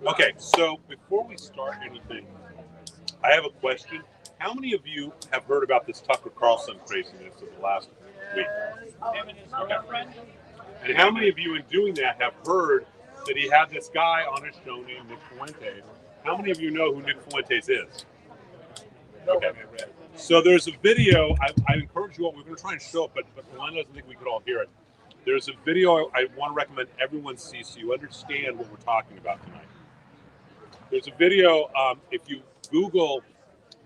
Okay, so before we start anything, I have a question. How many of you have heard about this Tucker Carlson craziness of the last week? Okay. And how many of you in doing that have heard that he had this guy on his show named Nick Fuentes? How many of you know who Nick Fuentes is? Okay. So there's a video. I encourage you all. We're going to try and show it, but Glenn doesn't think we could all hear it. There's a video I want to recommend everyone see so you understand what we're talking about tonight. There's a video. If you Google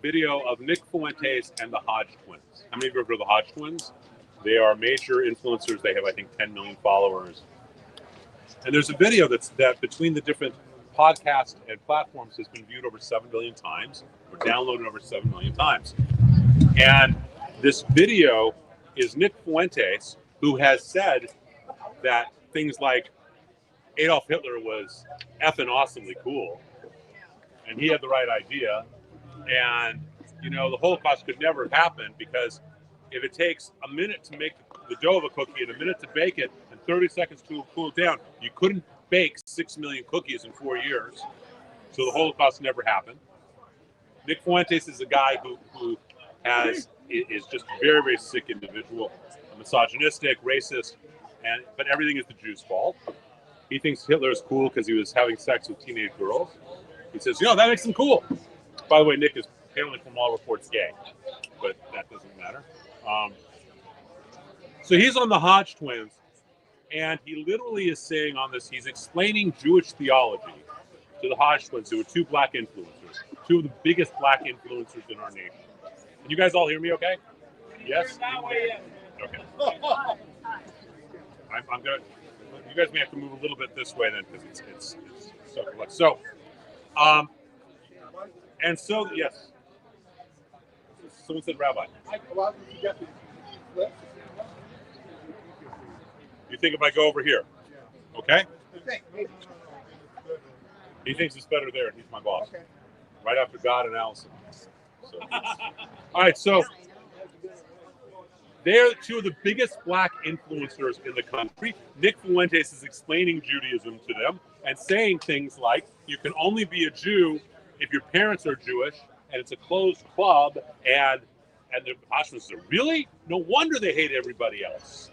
video of Nick Fuentes and the Hodge twins. How many of you have heard of the Hodge twins? They are major influencers. They have, I think, 10 million followers. And there's a video that between the different podcasts and platforms has been viewed over 7 billion times or downloaded over 7 million times. And this video is Nick Fuentes, who has said that things like Adolf Hitler was effing awesomely cool, and he had the right idea. And, you know, the Holocaust could never have happened because if it takes a minute to make the dough of a cookie and a minute to bake it and 30 seconds to cool it down, you couldn't bake 6 million cookies in 4 years. So the Holocaust never happened. Nick Fuentes is a guy who is just a very, very sick individual, misogynistic, racist, but everything is the Jews' fault. He thinks Hitler is cool because he was having sex with teenage girls. He says, that makes him cool. By the way, Nick is apparently from all reports gay, but that doesn't matter. So he's on the Hodge twins, and he literally is saying on this, he's explaining Jewish theology to the Hodge twins, who are two black influencers, two of the biggest black influencers in our nation. Can you guys all hear me okay? Yes? Okay. I'm going to, you guys may have to move a little bit this way then, because it's so close. So, and so, yes. Someone said rabbi. You think if I go over here? Okay? He thinks it's better there. He's my boss. Right after God and Allison. So, all right, so they're two of the biggest black influencers in the country. Nick Fuentes is explaining Judaism to them and saying things like, you can only be a Jew if your parents are Jewish, and it's a closed club, and the Hodgmans say, really? No wonder they hate everybody else.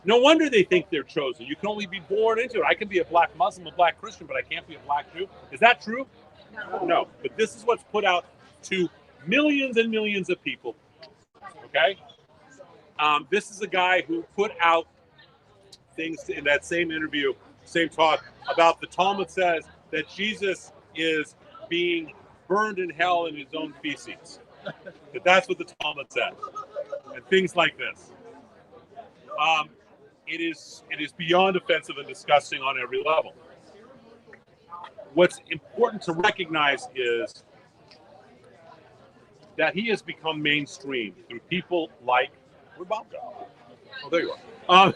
No wonder they think they're chosen. You can only be born into it. I can be a black Muslim, a black Christian, but I can't be a black Jew. Is that true? No. But this is what's put out to millions and millions of people. Okay? This is a guy who put out things in that same interview, same talk, about the Talmud says that Jesus is being burned in hell in his own feces. That's what the Talmud says. And things like this. It is beyond offensive and disgusting on every level. What's important to recognize is that he has become mainstream through people like, where'd Bob go? Oh, there you are.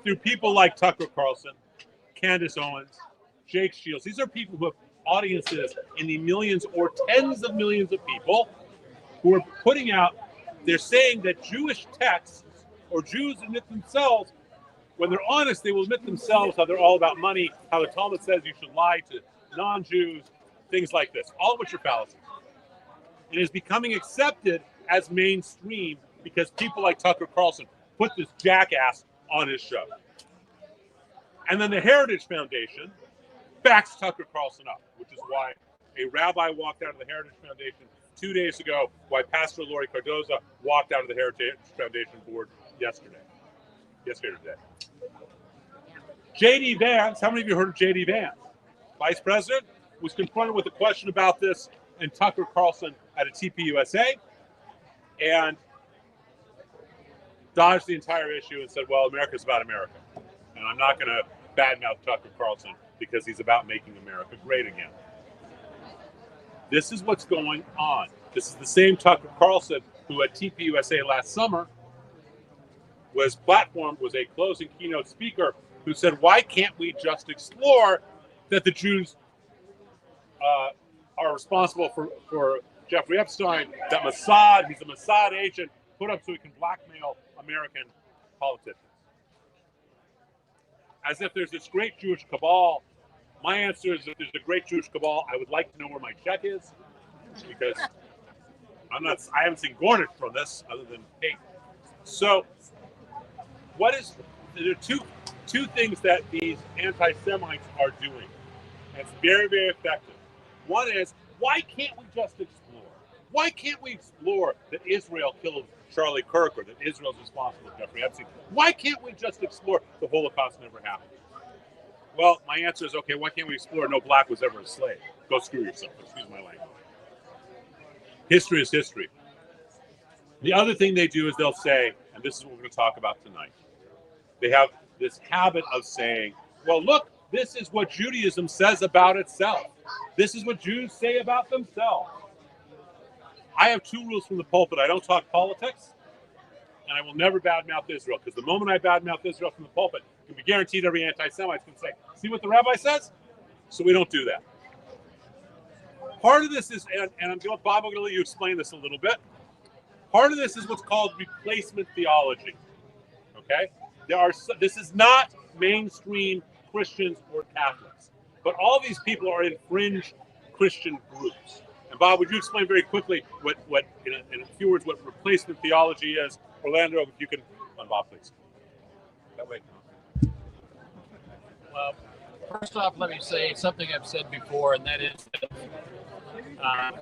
Through people like Tucker Carlson, Candace Owens, Jake Shields. These are people who have audiences in the millions or tens of millions of people who are putting out, they're saying that Jewish texts or Jews admit themselves, when they're honest, they will admit themselves how they're all about money, how the Talmud says you should lie to non-Jews, things like this, all of which are fallacies. It is becoming accepted as mainstream because people like Tucker Carlson put this jackass on his show. And then the Heritage Foundation backs Tucker Carlson up, which is why a rabbi walked out of the Heritage Foundation 2 days ago, why Pastor Lori Cardoza walked out of the Heritage Foundation board yesterday today. J.D. Vance, how many of you heard of J.D. Vance? Vice President was confronted with a question about this and Tucker Carlson at a TPUSA and dodged the entire issue and said, well, America's about America. And I'm not going to badmouth Tucker Carlson because he's about making America great again. This is what's going on. This is the same Tucker Carlson who at TPUSA last summer was a closing keynote speaker who said, why can't we just explore that the Jews are responsible for Jeffrey Epstein, that Mossad, he's a Mossad agent, put up so he can blackmail American politicians. As if there's this great Jewish cabal. My answer is, if there's a great Jewish cabal, I would like to know where my check is, because I haven't seen Gornish from this other than hate. So there are two things that these anti-Semites are doing. And it's very, very effective. One is, why can't we just explore? Why can't we explore that Israel killed Charlie Kirk, or that Israel's responsible for Jeffrey Epstein? Why can't we just explore the Holocaust never happened? Well, my answer is, okay, why can't we explore no black was ever a slave? Go screw yourself. Excuse my language. History is history. The other thing they do is they'll say, and this is what we're going to talk about tonight, they have this habit of saying, well, look, this is what Judaism says about itself. This is what Jews say about themselves. I have two rules from the pulpit. I don't talk politics, and I will never badmouth Israel, because the moment I badmouth Israel from the pulpit, it can be guaranteed every anti-Semite can say, see what the rabbi says? So we don't do that. Part of this is, and Bob, I'm going to let you explain this a little bit. Part of this is what's called replacement theology. Okay? This is not mainstream Christians or Catholics, but all these people are in fringe Christian groups. And Bob, would you explain very quickly what in a few words, what replacement theology is? Orlando, if you can, on Bob, please. That way. Well, first off, let me say something I've said before, and that is that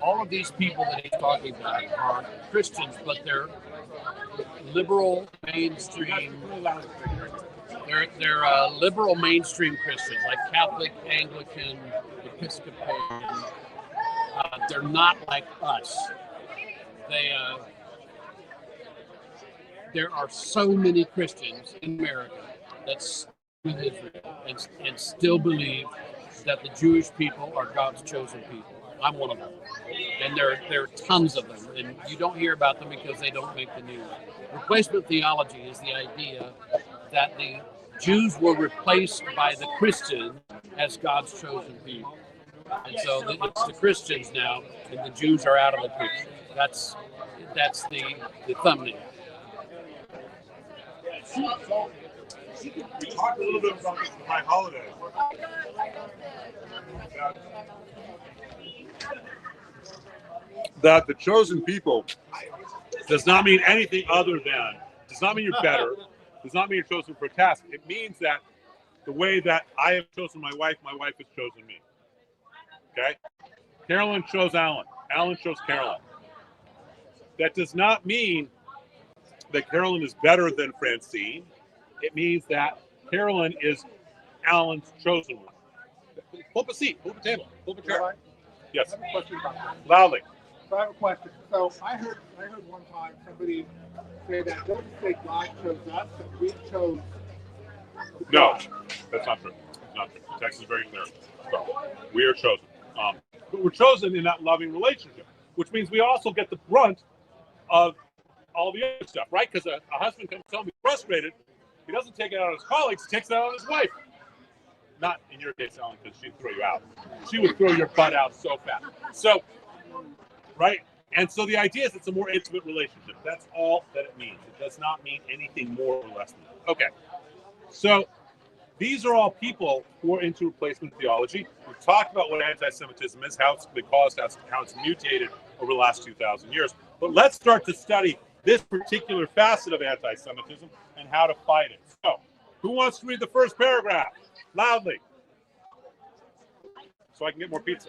all of these people that he's talking about are Christians, but they're liberal mainstream. They're liberal mainstream Christians, like Catholic, Anglican, Episcopalian. They're not like us. There are so many Christians in America that's with Israel and still believe that the Jewish people are God's chosen people. I'm one of them. And there are tons of them. And you don't hear about them because they don't make the news. Replacement theology is the idea that the Jews were replaced by the Christians as God's chosen people. And so it's the Christians now, and the Jews are out of the picture. That's the thumbnail. We talked a little bit about this with my holiday. That the chosen people does not mean anything other than, does not mean you're better, does not mean you're chosen for a task. It means that the way that I have chosen my wife has chosen me. Okay? Carolyn chose Alan. Alan chose Carolyn. That does not mean that Carolyn is better than Francine. It means that Carolyn is Alan's chosen one. Pull up a seat, pull up a table, pull up a chair. Yes. I have a question about that. Loudly. So I have a question. So I heard one time somebody say that doesn't say God chose us, but we chose. No, that's not true. It's not true. The text is very clear. So we are chosen. But we're chosen in that loving relationship, which means we also get the brunt of all the other stuff, right? Because a husband comes home, he's frustrated. He doesn't take it out on his colleagues, he takes it out on his wife. Not in your case, Ellen, because she'd throw you out. She would throw your butt out so fast. So, right? And so the idea is it's a more intimate relationship. That's all that it means. It does not mean anything more or less than that. Okay. So these are all people who are into replacement theology. We've talked about what anti-Semitism is, how it's been caused, how it's mutated over the last 2,000 years. But let's start to study this particular facet of anti-Semitism and how to fight it. So, who wants to read the first paragraph? Loudly. So I can get more pizza.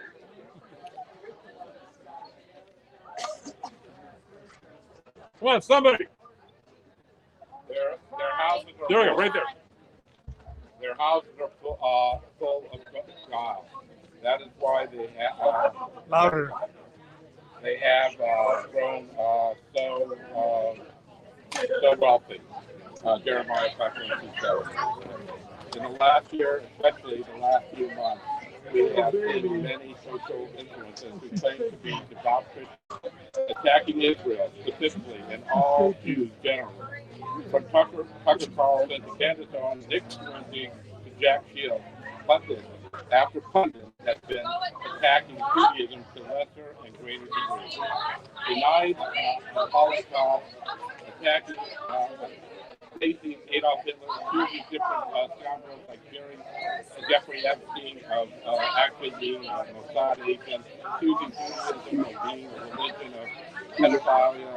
Come on, somebody. Their houses are There we go, right there. Their houses are full of God. That is why they have Louder. they have grown so wealthy. Jeremiah 5:27. In the last year, especially the last few months, we have seen many social influences who claim to be devout Christians attacking Israel specifically and all Jews generally. from Tucker Carlson to Candace Owens, Nick Fuentes to Jack Shields, pundits after pundits have been attacking Judaism to lesser and greater degrees. Denied the Holocaust, attacking facing Adolf Hitler, accusing different scoundrels like Jeffrey Epstein of actually being a Mossad agent, accusing Judaism of being a religion of pedophilia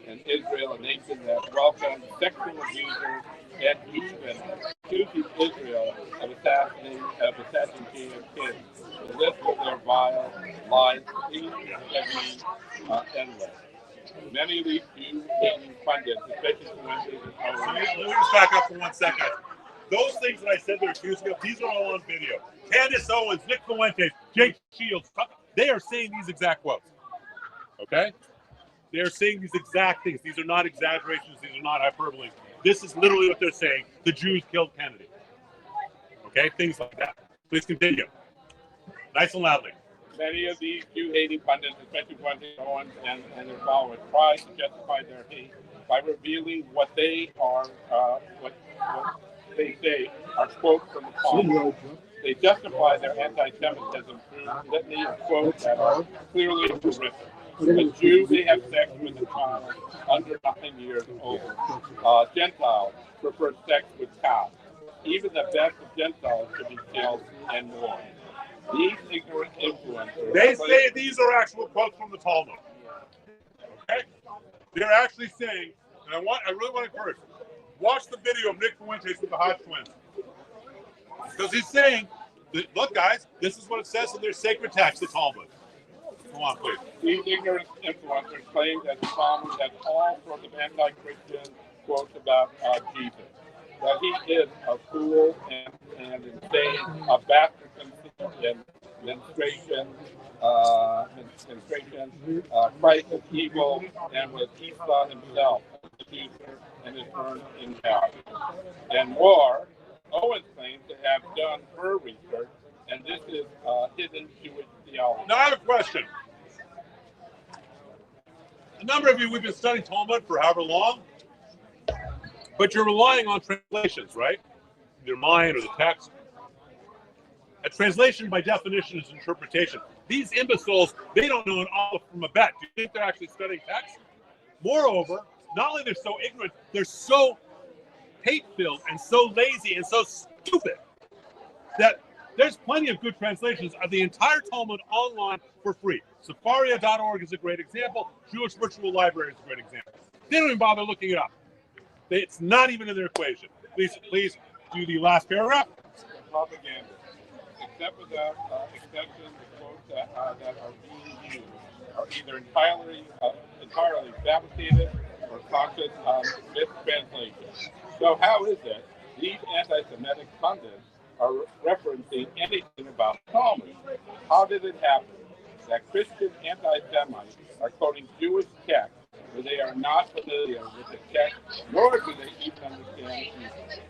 in Israel, a nation that welcomes sexual abusers, and even accusing Israel of assassinating Jewish kids. The list of their vile lies seems to be endless. Many of these Jew-hating pundits, especially Fuentes and Owens. Let me just back up for 1 second. Those things that I said they're accusing of, these are all on video. Candace Owens, Nick Fuentes, Jake Shields, they are saying these exact quotes. Okay? They are saying these exact things. These are not exaggerations. These are not hyperbole. This is literally what they're saying. The Jews killed Kennedy. Okay? Things like that. Please continue. Nice and loudly. Many of these Jew-hating pundits, especially Fuentes, Owens, and their followers, try to justify their hate by revealing what they are, what they say are quotes from the Talmud. They justify their anti-Semitism through litany of quotes that are clearly horrific. A Jew may have sex with a child under 9 years old. Gentiles prefer sex with cows. Even the best of Gentiles should be killed and more. These ignorant influencers. They say these are actual quotes from the Talmud. Okay? They're actually saying, and I really want to encourage you, watch the video of Nick Fuentes with the Hot Twins. Because he's saying, look guys, this is what it says in their sacred text, the Talmud. Go on, please. These ignorant influencers claim that the Talmud has all sorts of anti-Christian quotes about Jesus. That he is a fool and insane, a bastard menstruation, Christ is evil, and was Esau himself, the accuser, and is burned in hell. And more, Owens claims to have done her research, and this is hidden Jewish theology. Now I have a question. A number of you, we've been studying Talmud for however long, but you're relying on translations, right? Your mind or the text. A translation, by definition, is interpretation. These imbeciles, they don't know an olive from a bet. Do you think they're actually studying text? Moreover, not only they're so ignorant, they're so hate-filled and so lazy and so stupid that there's plenty of good translations of the entire Talmud online for free. Sefaria.org is a great example. Jewish Virtual Library is a great example. They don't even bother looking it up. It's not even in their equation. Please do the last paragraph. Propaganda. Except without exception, the quotes that are being used are either entirely fabricated or conscious mistranslation. So how is it these anti-Semitic pundits are referencing anything about Talmud? How did it happen that Christian anti-Semites are quoting Jewish texts where they are not familiar with the text, nor do they even understand it?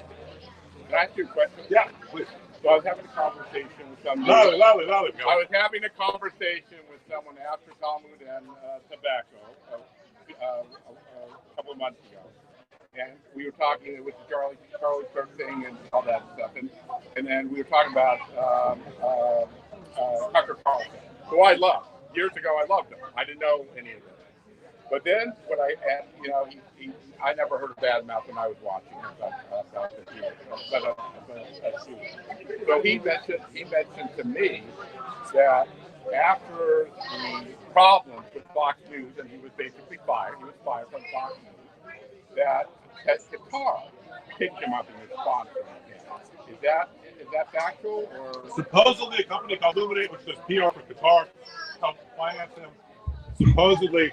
Can I ask you a question? Yeah, please. So I was having a conversation with someone. Loudly. I was having a conversation with someone after Talmud and tobacco a couple of months ago, and we were talking with Charlie Kirk thing and all that stuff, and then we were talking about Tucker Carlson, who I loved. Years ago, I loved him. I didn't know any of this. But then, I never heard a bad mouth when I was watching him. So he mentioned to me that after the problems with Fox News, and he was basically fired. He was fired from Fox News. That Qatar picked him up and was sponsoring him. Is that factual or? Supposedly, a company called Illuminate, which does PR for Qatar, helped finance him. Supposedly,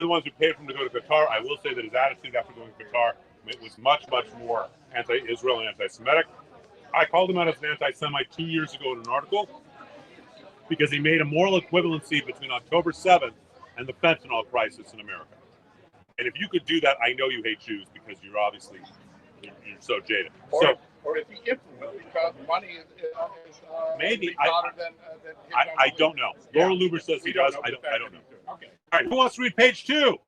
the ones who paid for him to go to Qatar. I will say that his attitude after going to Qatar, it was much more anti-Israel and anti-Semitic. I called him out as an anti-Semite 2 years ago in an article because he made a moral equivalency between October 7th and the fentanyl crisis in America. And if you could do that, I know you hate Jews because you're obviously you're so jaded. Or is he influenced because money is maybe hotter than I don't know. Yeah. Laura Luber says he does. I don't know. Okay. All right, who wants to read page 2?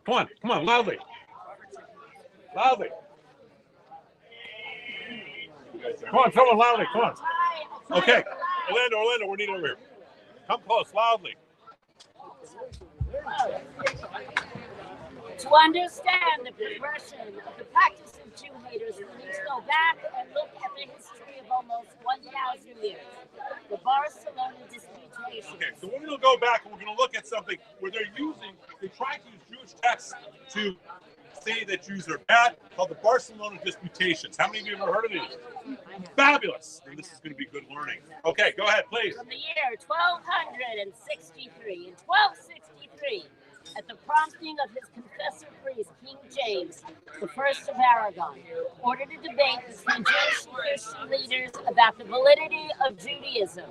Come on, loudly. Loudly. Come on, someone loudly. Come on. Okay. Orlando, we need over here. Come close, loudly. To understand the progression of the practice of Jew haters, we need to go back and look at the history of almost 1,000 years. The Barcelona disputation. Okay, so we're going to go back and we're going to look at something where they try to use Jewish texts to say that Jews are bad, called the Barcelona disputations. How many of you have ever heard of these? Fabulous. And this is going to be good learning. Okay, go ahead, please. From the year 1263, in 1263, at the prompting of his confessor priest, King James, the first of Aragon, ordered a debate between Jewish and Christian leaders about the validity of Judaism.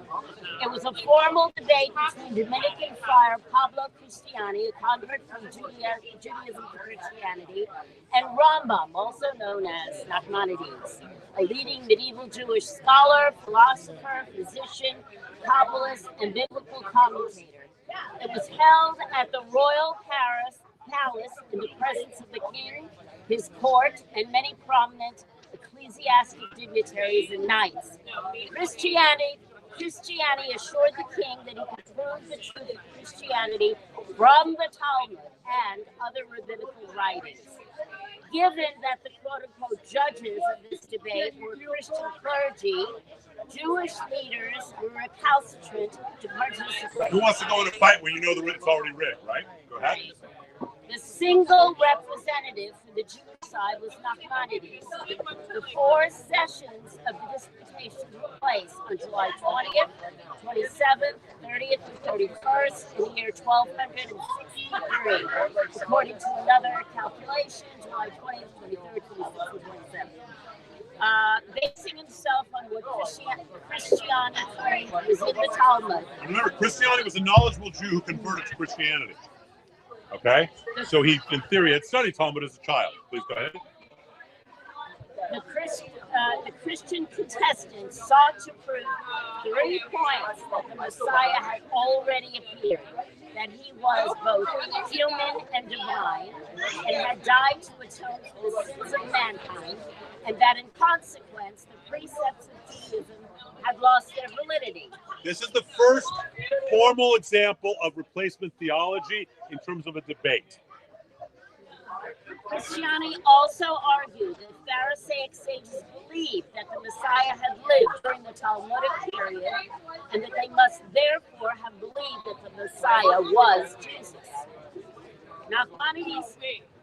It was a formal debate between Dominican friar Pablo Cristiani, a convert from Judaism to Christianity, and Rambam, also known as Nachmanides, a leading medieval Jewish scholar, philosopher, physician, Kabbalist, and biblical commentator. It was held at the Royal Palace in the presence of the king, his court, and many prominent ecclesiastic dignitaries and knights. Cristiani assured the king that he could prove the truth of Christianity from the Talmud and other rabbinical writings. Given that the quote-unquote judges of this debate were Christian clergy, Jewish leaders were recalcitrant to participate. Who wants to go in a fight when you know it's already rigged, right? Go ahead. The single representative for the Jewish side was Nachmanides. The 4 sessions of the disputation took place on July 20th, 27th, 30th, and 31st in the year 1263, according to another calculation, July 20th, 23rd, 26th, and 27th. Basing himself on what Cristiani claimed was in the Talmud. Remember, Cristiani was a knowledgeable Jew who converted to Christianity. Okay? So he, in theory, had studied Talmud as a child. Please go ahead. The Christian contestants sought to prove 3 points that the Messiah had already appeared, that he was both human and divine, and had died to atone for the sins of mankind, and that in consequence, the precepts of Judaism had lost their validity. This is the first formal example of replacement theology in terms of a debate. Cristiani also argued that Pharisaic sages believed that the Messiah had lived during the Talmudic period, and that they must therefore have believed that the Messiah was Jesus. Nachmanides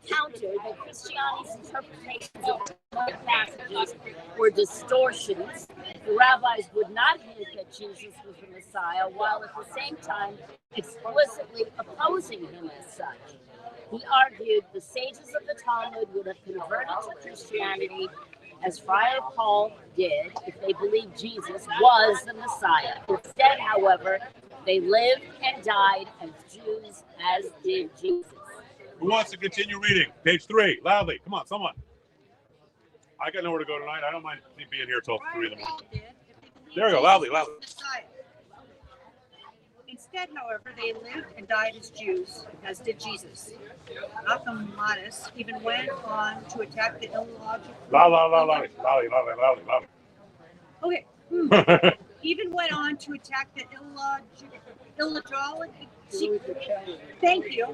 countered that Cristiani's interpretations of Talmudic passages were distortions. The rabbis would not hint that Jesus was the Messiah, while at the same time explicitly opposing him as such. He argued the sages of the Talmud would have converted to Christianity as Friar Paul did if they believed Jesus was the Messiah. Instead, however, they lived and died as Jews, as did Jesus. Who wants to continue reading? Page 3, loudly. Come on, someone. I got nowhere to go tonight. I don't mind being here till 3 in the morning. There we go, loudly. Instead, however, they lived and died as Jews, as did Jesus. Anti-Semites even went on to attack the illogical. Loudly. Okay. Even went on to attack the illogical. Thank you.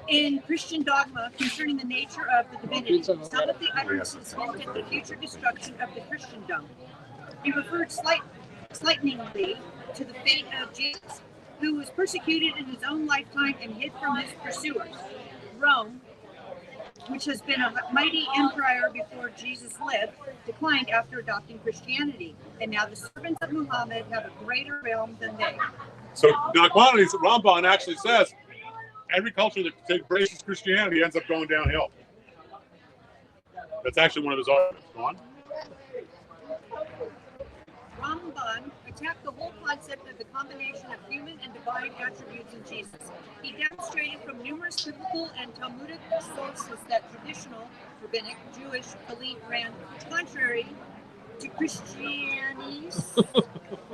In Christian dogma concerning the nature of the divinity, some of the utterances hinted at the future destruction of the Christendom. He referred slightingly to the fate of Jesus, who was persecuted in his own lifetime and hid from his pursuers. Rome, which has been a mighty empire before Jesus lived, declined after adopting Christianity, and now the servants of Muhammad have a greater realm than they. So Nachmanides, Ramban actually says every culture that embraces Christianity ends up going downhill. That's actually one of his arguments. Go on. Ramban attacked the whole concept of the combination of human and divine attributes in Jesus. He demonstrated from numerous biblical and Talmudic sources that traditional, rabbinic, Jewish belief ran contrary to Christianity's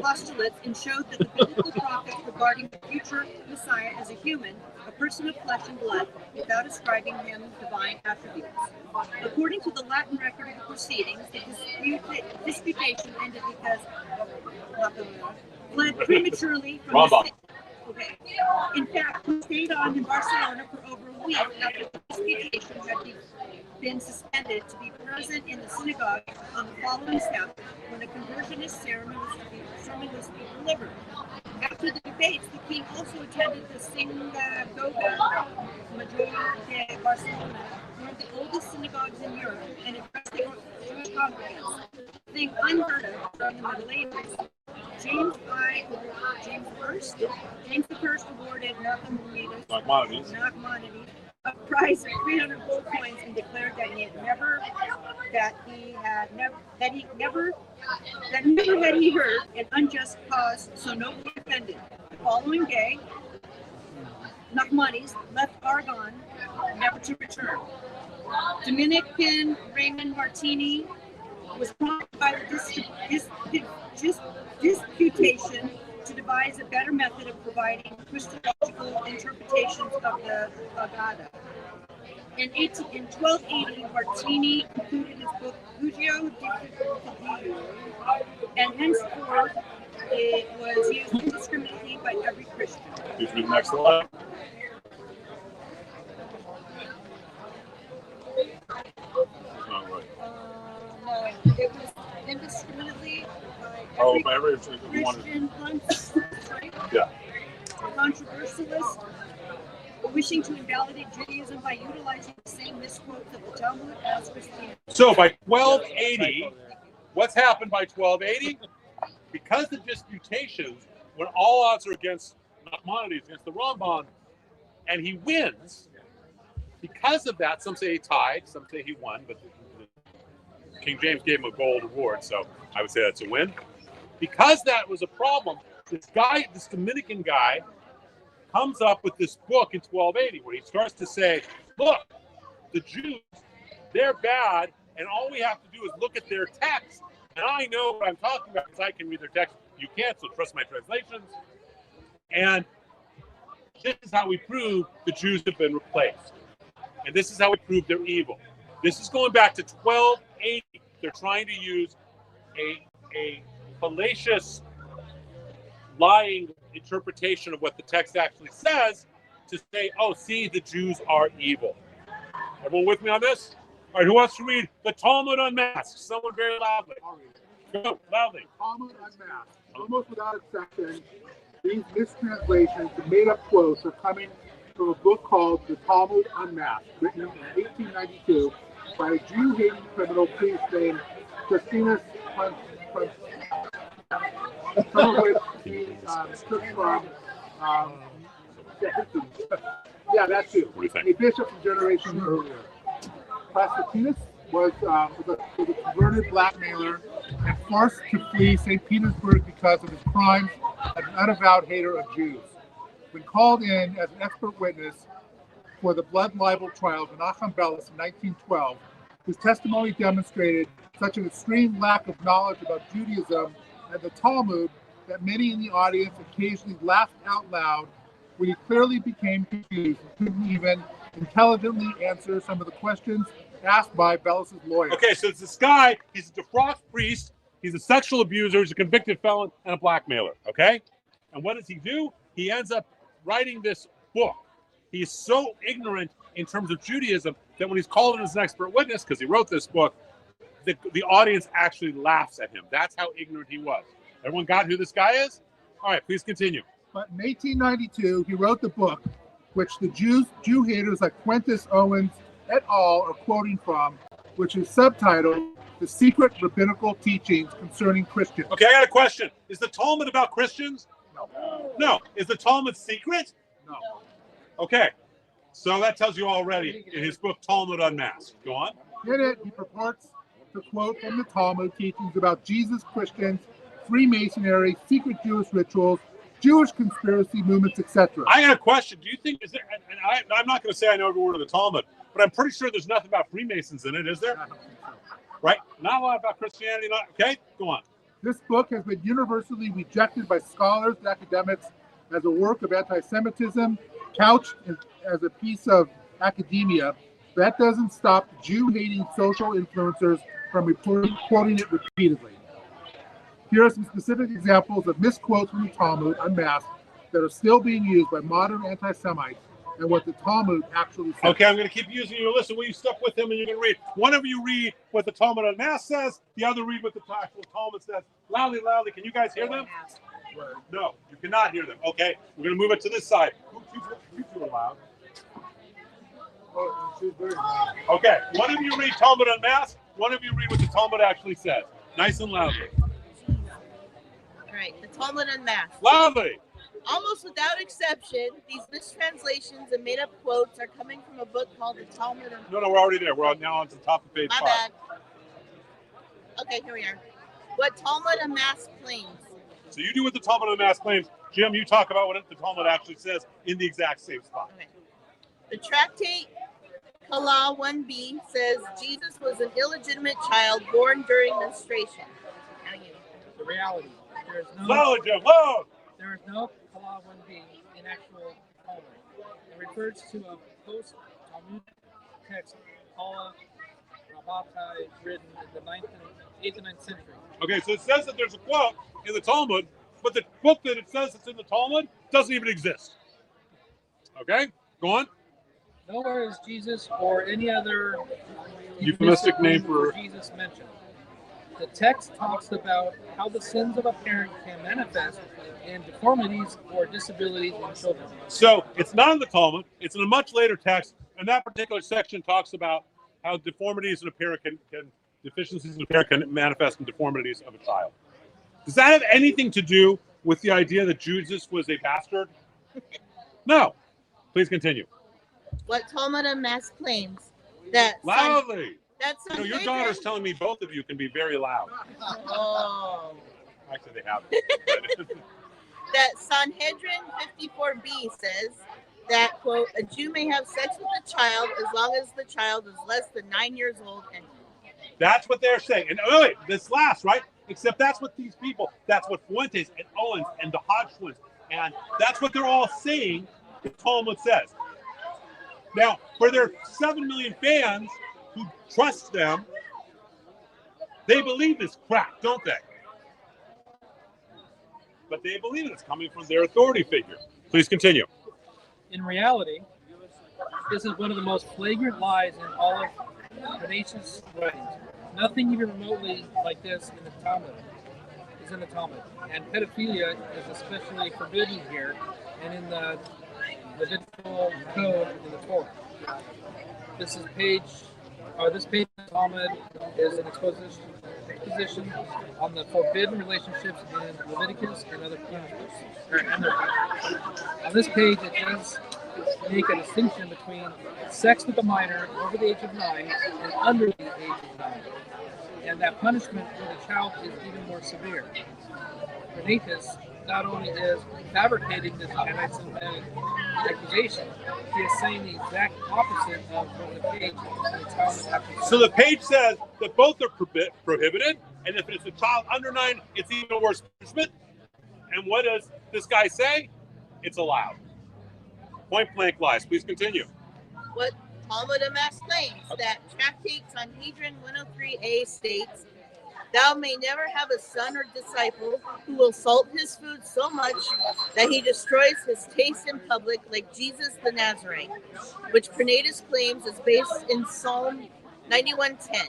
postulates and showed that the biblical prophets regarding the future Messiah as a human, a person of flesh and blood, without ascribing him divine attributes. According to the Latin record of the proceedings, the disputation ended because fled prematurely from the city. Okay. In fact, he stayed on in Barcelona for over a week after the disputation had been suspended to be present in the synagogue on the following Sabbath when a conversionist sermon was to be delivered. After the debates, the king also attended the Sinagoga Major de Barcelona, one of the oldest synagogues in Europe, and addressed the Jewish congregants, a thing unheard of during the Middle Ages. James I awarded Nachmanides a prize of 300 gold coins and declared that never had he heard an unjust cause so nobly defended. The following day, Nachmanides left Aragon, never to return. Dominican Raymond Martini was prompted by the disputation to devise a better method of providing Christological interpretations of the Agada. In 1280, Martini concluded his book Hugio di Fidelio, and henceforth it was used indiscriminately by every Christian. Excuse me, next slide. No, it was indiscriminately by every Christian controversialist wishing to invalidate Judaism by utilizing the same misquotes of the Talmud as Christianity. So by 1280, what's happened by 1280? Because the disputations, when all odds are against Nachmanides, against the Ramban, and he wins, because of that, some say he tied, some say he won, but King James gave him a gold award, so I would say that's a win. Because that was a problem, this Dominican guy, comes up with this book in 1280 where he starts to say, look, the Jews, they're bad, and all we have to do is look at their text. And I know what I'm talking about because I can read their text. You can't, so trust my translations. And this is how we prove the Jews have been replaced. And this is how we prove they're evil. This is going back to 1280. They're trying to use a fallacious, lying interpretation of what the text actually says to say, oh, see, the Jews are evil. Everyone with me on this? All right, who wants to read the Talmud Unmasked? Someone very loudly. Go, loudly. Talmud Unmasked. Almost without exception, these mistranslations and made-up quotes are coming from a book called The Talmud Unmasked, written in 1892 by a Jew-hating criminal priest named Christina some of which he took from, that's you. A bishop from generation earlier. Placitinus was a converted blackmailer and forced to flee St. Petersburg because of his crimes as an unavowed hater of Jews. When called in as an expert witness for the blood libel trial of Menachem Bellis in 1912, his testimony demonstrated such an extreme lack of knowledge about Judaism and the Talmud that many in the audience occasionally laughed out loud when he clearly became confused and couldn't even intelligently answer some of the questions asked by Bellis' lawyer. Okay, so it's this guy, he's a defrocked priest, he's a sexual abuser, he's a convicted felon, and a blackmailer, okay? And what does he do? He ends up writing this book. He's so ignorant in terms of Judaism that when he's called in as an expert witness, because he wrote this book, the audience actually laughs at him. That's how ignorant he was. Everyone got who this guy is? All right, please continue. But in 1892, he wrote the book, which the Jew haters like Fuentes, Owens, et al. Are quoting from, which is subtitled The Secret Rabbinical Teachings Concerning Christians. Okay, I got a question. Is the Talmud about Christians? No. No. Is the Talmud secret? No. Okay, so that tells you already in his book, Talmud Unmasked. Go on. In it, he purports to quote from the Talmud teachings about Jesus, Christians, Freemasonry, secret Jewish rituals, Jewish conspiracy movements, etc. I got a question. Do you think, I'm not going to say I know every word of the Talmud, but I'm pretty sure there's nothing about Freemasons in it, is there? I don't think so. Right? Not a lot about Christianity. Not okay. Go on. This book has been universally rejected by scholars and academics as a work of anti-Semitism, couched as a piece of academia. That doesn't stop Jew-hating social influencers from quoting it repeatedly. Here are some specific examples of misquotes from the Talmud, unmasked, that are still being used by modern anti-Semites and what the Talmud actually says. Okay, I'm going to keep using your list. Will you step with him and you're going to read? One of you read what the Talmud unmasked says. The other read what the actual Talmud says. Loudly, loudly. Can you guys hear them? No, you cannot hear them. Okay, we're going to move it to this side. You two are loud. Okay, one of you read Talmud unmasked. One of you read what the Talmud actually says. Nice and loudly. All right, the Talmud unmasked. Loudly. Almost without exception, these mistranslations and made-up quotes are coming from a book called the Talmud unmasked. No, we're already there. We're now on to the top of page 5. My bad. Okay, here we are. What Talmud unmasked claims. So you do what the Talmud unmasked claims. Jim, you talk about what the Talmud actually says in the exact same spot. Okay. The tractate Halal 1b says Jesus was an illegitimate child born during menstruation. Now you. The reality. There is no. Loud, Jim, loud. There is no Halal 1b in actual Talmud. It refers to a post-Talmudic text, Halal Rabbatai, written in the 8th and 9th century. Okay, so it says that there's a quote in the Talmud, but the book that it says it's in the Talmud doesn't even exist. Okay, go on. Nowhere is Jesus or any other Euphemistic name for Jesus mentioned. The text talks about how the sins of a parent can manifest in deformities or disabilities in children. So it's not in the Talmud. It's in a much later text, and that particular section talks about how deformities in a parent deficiencies in a parent can manifest in deformities of a child. Does that have anything to do with the idea that Jesus was a bastard? No. Please continue. What Talmud unmasked claims that Loudly. Sanhedrin, Your daughter's telling me both of you can be very loud. Oh. Actually, they have. That Sanhedrin 54b says that, quote, a Jew may have sex with a child as long as the child is less than 9 years old. And That's what they're saying. And wait, this last, right? Except that's what these people, that's what Fuentes and Owens and the Hodgkins, and that's what they're all saying the Talmud says. Now, for their 7 million fans who trust them, they believe this crap, don't they? But they believe it's coming from their authority figure. Please continue. In reality, this is one of the most flagrant lies in all of Candace's writings. Nothing even remotely like this in the Talmud is in the Talmud, and pedophilia is especially forbidden here, and in the Levitical code in the Torah. This page of the Talmud is an exposition on the forbidden relationships in Leviticus and other punishments. On this page, it does make a distinction between sex with a minor over the age of 9 and under the age of 9, and that punishment for the child is even more severe. Candace not only is fabricating this anti-Semitic accusation, he is saying the exact opposite of what the page in the Talmud actually says. So the page says that both are prohibited, and if it's a child under 9, it's even a worse punishment. And what does this guy say? It's allowed. Point blank lies. Please continue. what Talmud unmasked claims that tractate Sanhedrin 103a states, thou may never have a son or disciple who will salt his food so much that he destroys his taste in public, like Jesus the Nazarene, which Candace claims is based in Psalm 91:10.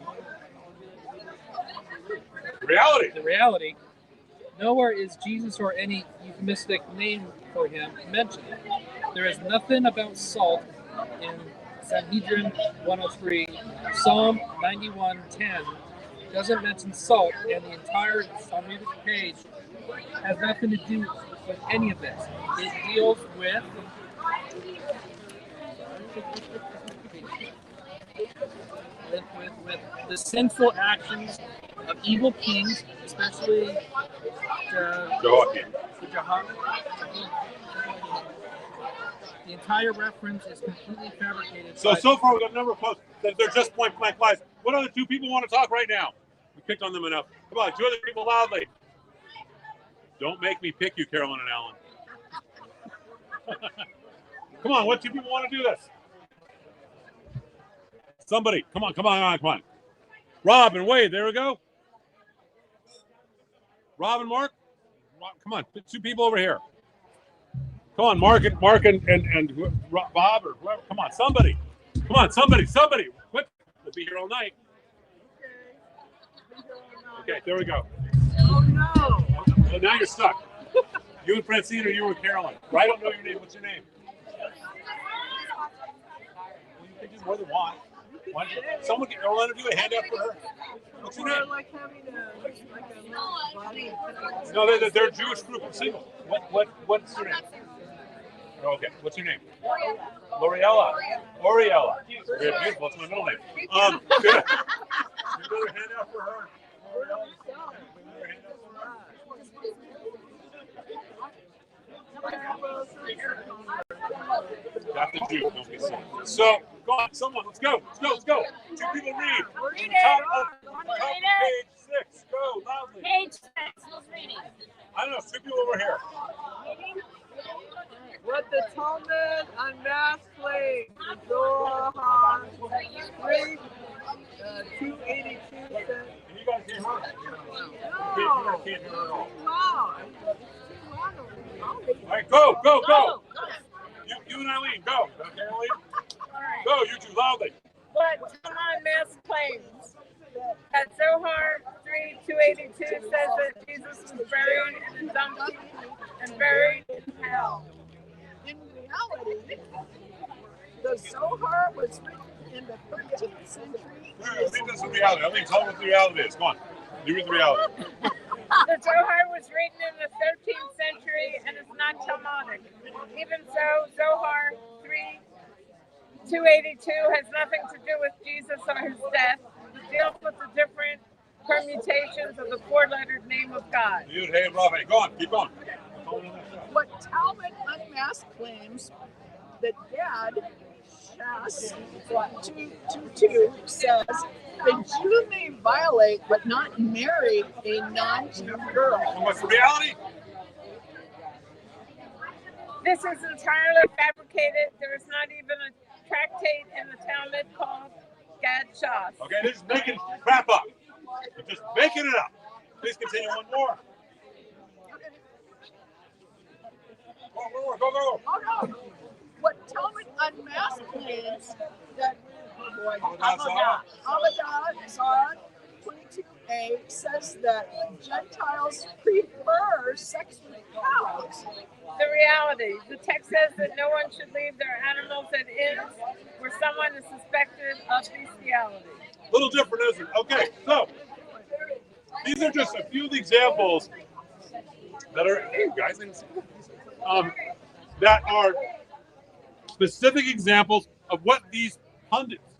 Reality. The reality, nowhere is Jesus or any euphemistic name for him mentioned. There is nothing about salt in Sanhedrin 103. Psalm 91:10 doesn't mention salt, and the entire Talmudic page has nothing to do with any of this. It deals with the sinful actions of evil kings, especially the The entire reference is completely fabricated. So far, we've got a number of posts that they're just point blank lies. What other two people want to talk right now? We picked on them enough. Come on, two other people loudly. Don't make me pick you, Carolyn and Alan. Come on, what two people want to do this? Somebody, come on. Rob and Wade, there we go. Rob and Mark, come on, two people over here. Come on, Mark and Bob or whoever. Come on, somebody. Quick, we'll be here all night. Okay, there we go. Oh no! Well, now you're stuck. You and Francine or you and Carolyn? I don't know your name. What's your name? You can do more than one. Someone can do a handout for her. What's your name? Like having a body. No, they're a Jewish group of singles. What's your name? Okay, what's your name? L'Oriella. Oriella. Very beautiful. That's my middle name. Good. Another handout for her. Got the Jew, don't be silly. So, go on, someone, let's go. Two people read. Top of page 6, go, loudly. Page 6, who's reading? I don't know, two people over here. What the Talmud unmasked claims, Zohar 3, 282 says. Can you guys hear her? No. You can't hear her at all. Wow. All right, go. You and Eileen, go. Okay, Eileen? Go, you two, loudly. What Talmud unmasked claims that Zohar 3:282 says that Jesus was buried in a donkey and buried in hell. In reality, the Zohar was written in the 13th century. Leave this in reality. Eileen, tell them what the reality is. Come on. You read the reality. The Zohar was written in the 13th century and is not Talmudic. Even so, Zohar 3:282 has nothing to do with Jesus or his death. It deals with the different permutations of the four-lettered name of God. Hey, Rob, go on. Keep going. What Talmud Unmasked claims that Gad Shas 2:2 says the Jew may violate but not marry a non-Jew girl. And what's the reality? This is entirely fabricated. There is not even a tractate in the Talmud called Gad Shas. Okay, this is making crap up. You're just making it up. Please continue one more. Go. Oh no! What Talmud Unmasked claims that Avodah Zarah 22a says that Gentiles prefer sex with cows. The reality, the text says that no one should leave their animals at inns where someone is suspected of bestiality. A little different, isn't it? Okay, so these are just a few of the examples that are, hey guys, that are specific examples of what these pundits,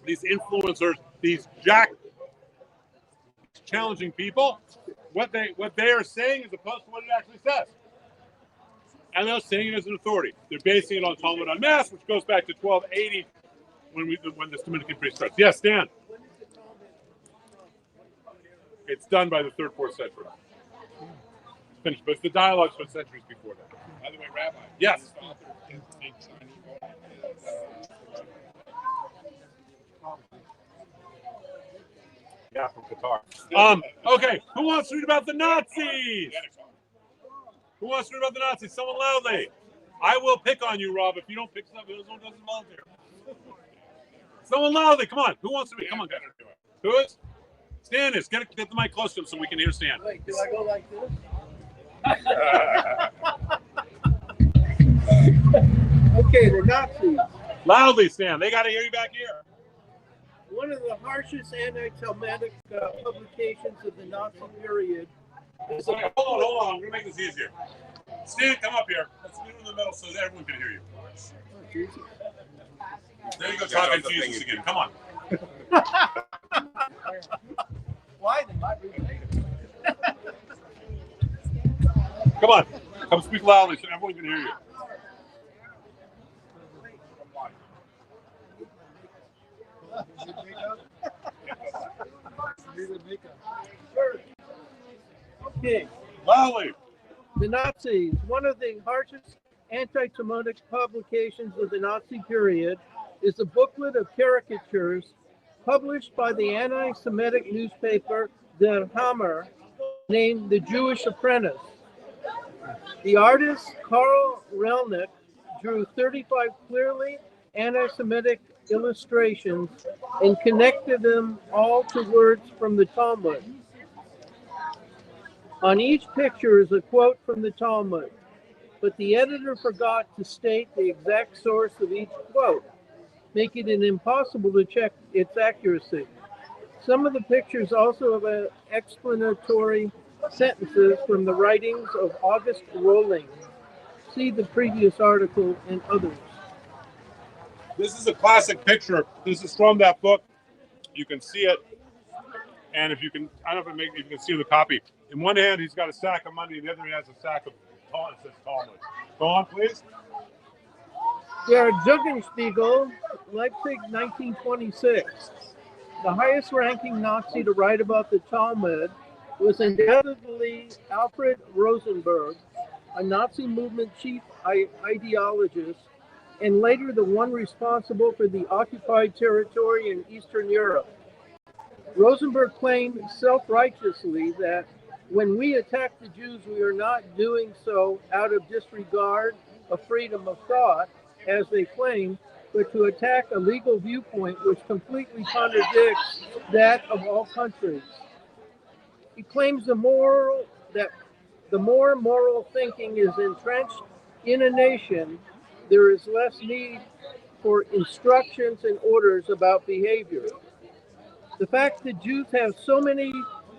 these influencers, these challenging people, what they are saying as opposed to what it actually says. And they're saying it as an authority. They're basing it on Talmud Unmasked, which goes back to 1280 when this Dominican priest starts. Yes, Dan. It's done by the 3rd, 4th century. It's finished, but it's the dialogues for centuries before that. By the way, Rabbi. Yes. Yeah, from Qatar. Okay, who wants to read about the Nazis? Who wants to read about the Nazis? Someone loudly. I will pick on you, Rob, if you don't pick something. Someone doesn't volunteer. Someone loudly. Come on. Who wants to read? Come on, guys. Who is? Stan is. Get the mic close to him so we can hear Stan. Wait, do I go like this? Okay, the Nazis. Loudly, Stan. They got to hear you back here. One of the harshest anti-Semitic publications of the Nazi period is Okay, hold on. I'm going to make this easier. Stan, come up here. Let's meet in the middle so that everyone can hear you. There you go, talking to Jesus again. Come on. Why did I read it? Come on. Come speak loudly so everyone can hear you. king. Loudly. The Nazis, one of the harshest anti-Semitic publications of the Nazi period, is a booklet of caricatures published by the anti-Semitic newspaper Der Hammer, named The Jewish Apprentice. The artist Karl Relnick drew 35 clearly anti-Semitic illustrations and connected them all to words from the Talmud. On each picture is a quote from the Talmud, but the editor forgot to state the exact source of each quote, making it impossible to check its accuracy. Some of the pictures also have explanatory sentences from the writings of August Rolling. See the previous article and others. This is a classic picture. This is from that book. You can see it. And if you can, I don't know if you can see the copy. In one hand, he's got a sack of money. In the other, he has a sack of it says Talmud. Go on, please. Der Jugendspiegel, Leipzig, 1926. The highest ranking Nazi to write about the Talmud was undoubtedly Alfred Rosenberg, a Nazi movement chief ideologist, and later the one responsible for the occupied territory in Eastern Europe. Rosenberg claimed self-righteously that when we attack the Jews, we are not doing so out of disregard of freedom of thought, as they claim, but to attack a legal viewpoint which completely contradicts that of all countries. He claims the more moral thinking is entrenched in a nation, there is less need for instructions and orders about behavior. The fact that Jews have so many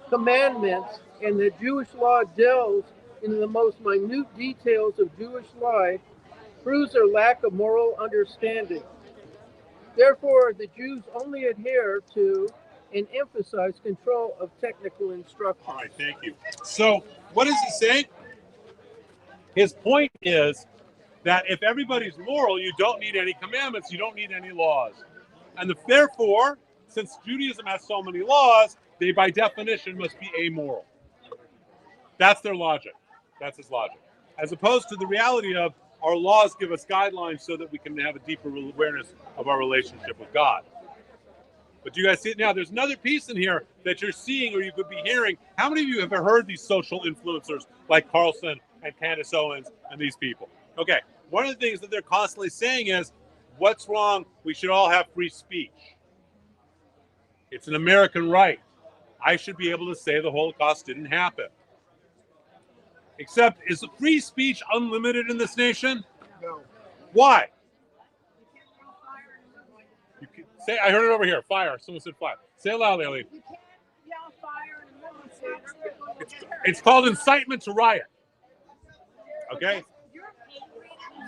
commandments and that Jewish law delves into the most minute details of Jewish life proves their lack of moral understanding. Therefore, the Jews only adhere to and emphasize control of technical instruction. All right, thank you. So, what is he saying? His point is that if everybody's moral, you don't need any commandments, you don't need any laws. And therefore, since Judaism has so many laws, they by definition must be amoral. That's their logic. That's his logic. As opposed to the reality of our laws give us guidelines so that we can have a deeper awareness of our relationship with God. But do you guys see it now? There's another piece in here that you're seeing or you could be hearing. How many of you have ever heard these social influencers like Carlson and Candace Owens and these people? Okay, one of the things that they're constantly saying is, what's wrong? We should all have free speech. It's an American right. I should be able to say the Holocaust didn't happen. Except, is free speech unlimited in this nation? No. Why? You can say, I heard it over here. Fire. Someone said fire. Say it loudly, Eileen. You can't yell fire in the middle of the It's called incitement to riot. Okay?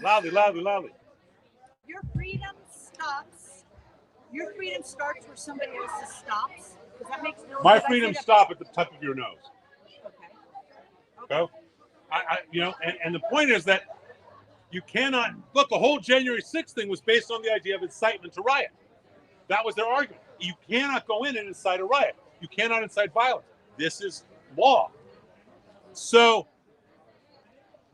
Loudly. Your freedom stops. Your freedom starts where somebody else's stops. Does that make sense? My freedom stop at the tip of your nose. Okay. Okay? And the point is that you cannot look. The whole January 6th thing was based on the idea of incitement to riot. That was their argument. You cannot go in and incite a riot. You cannot incite violence. This is law. So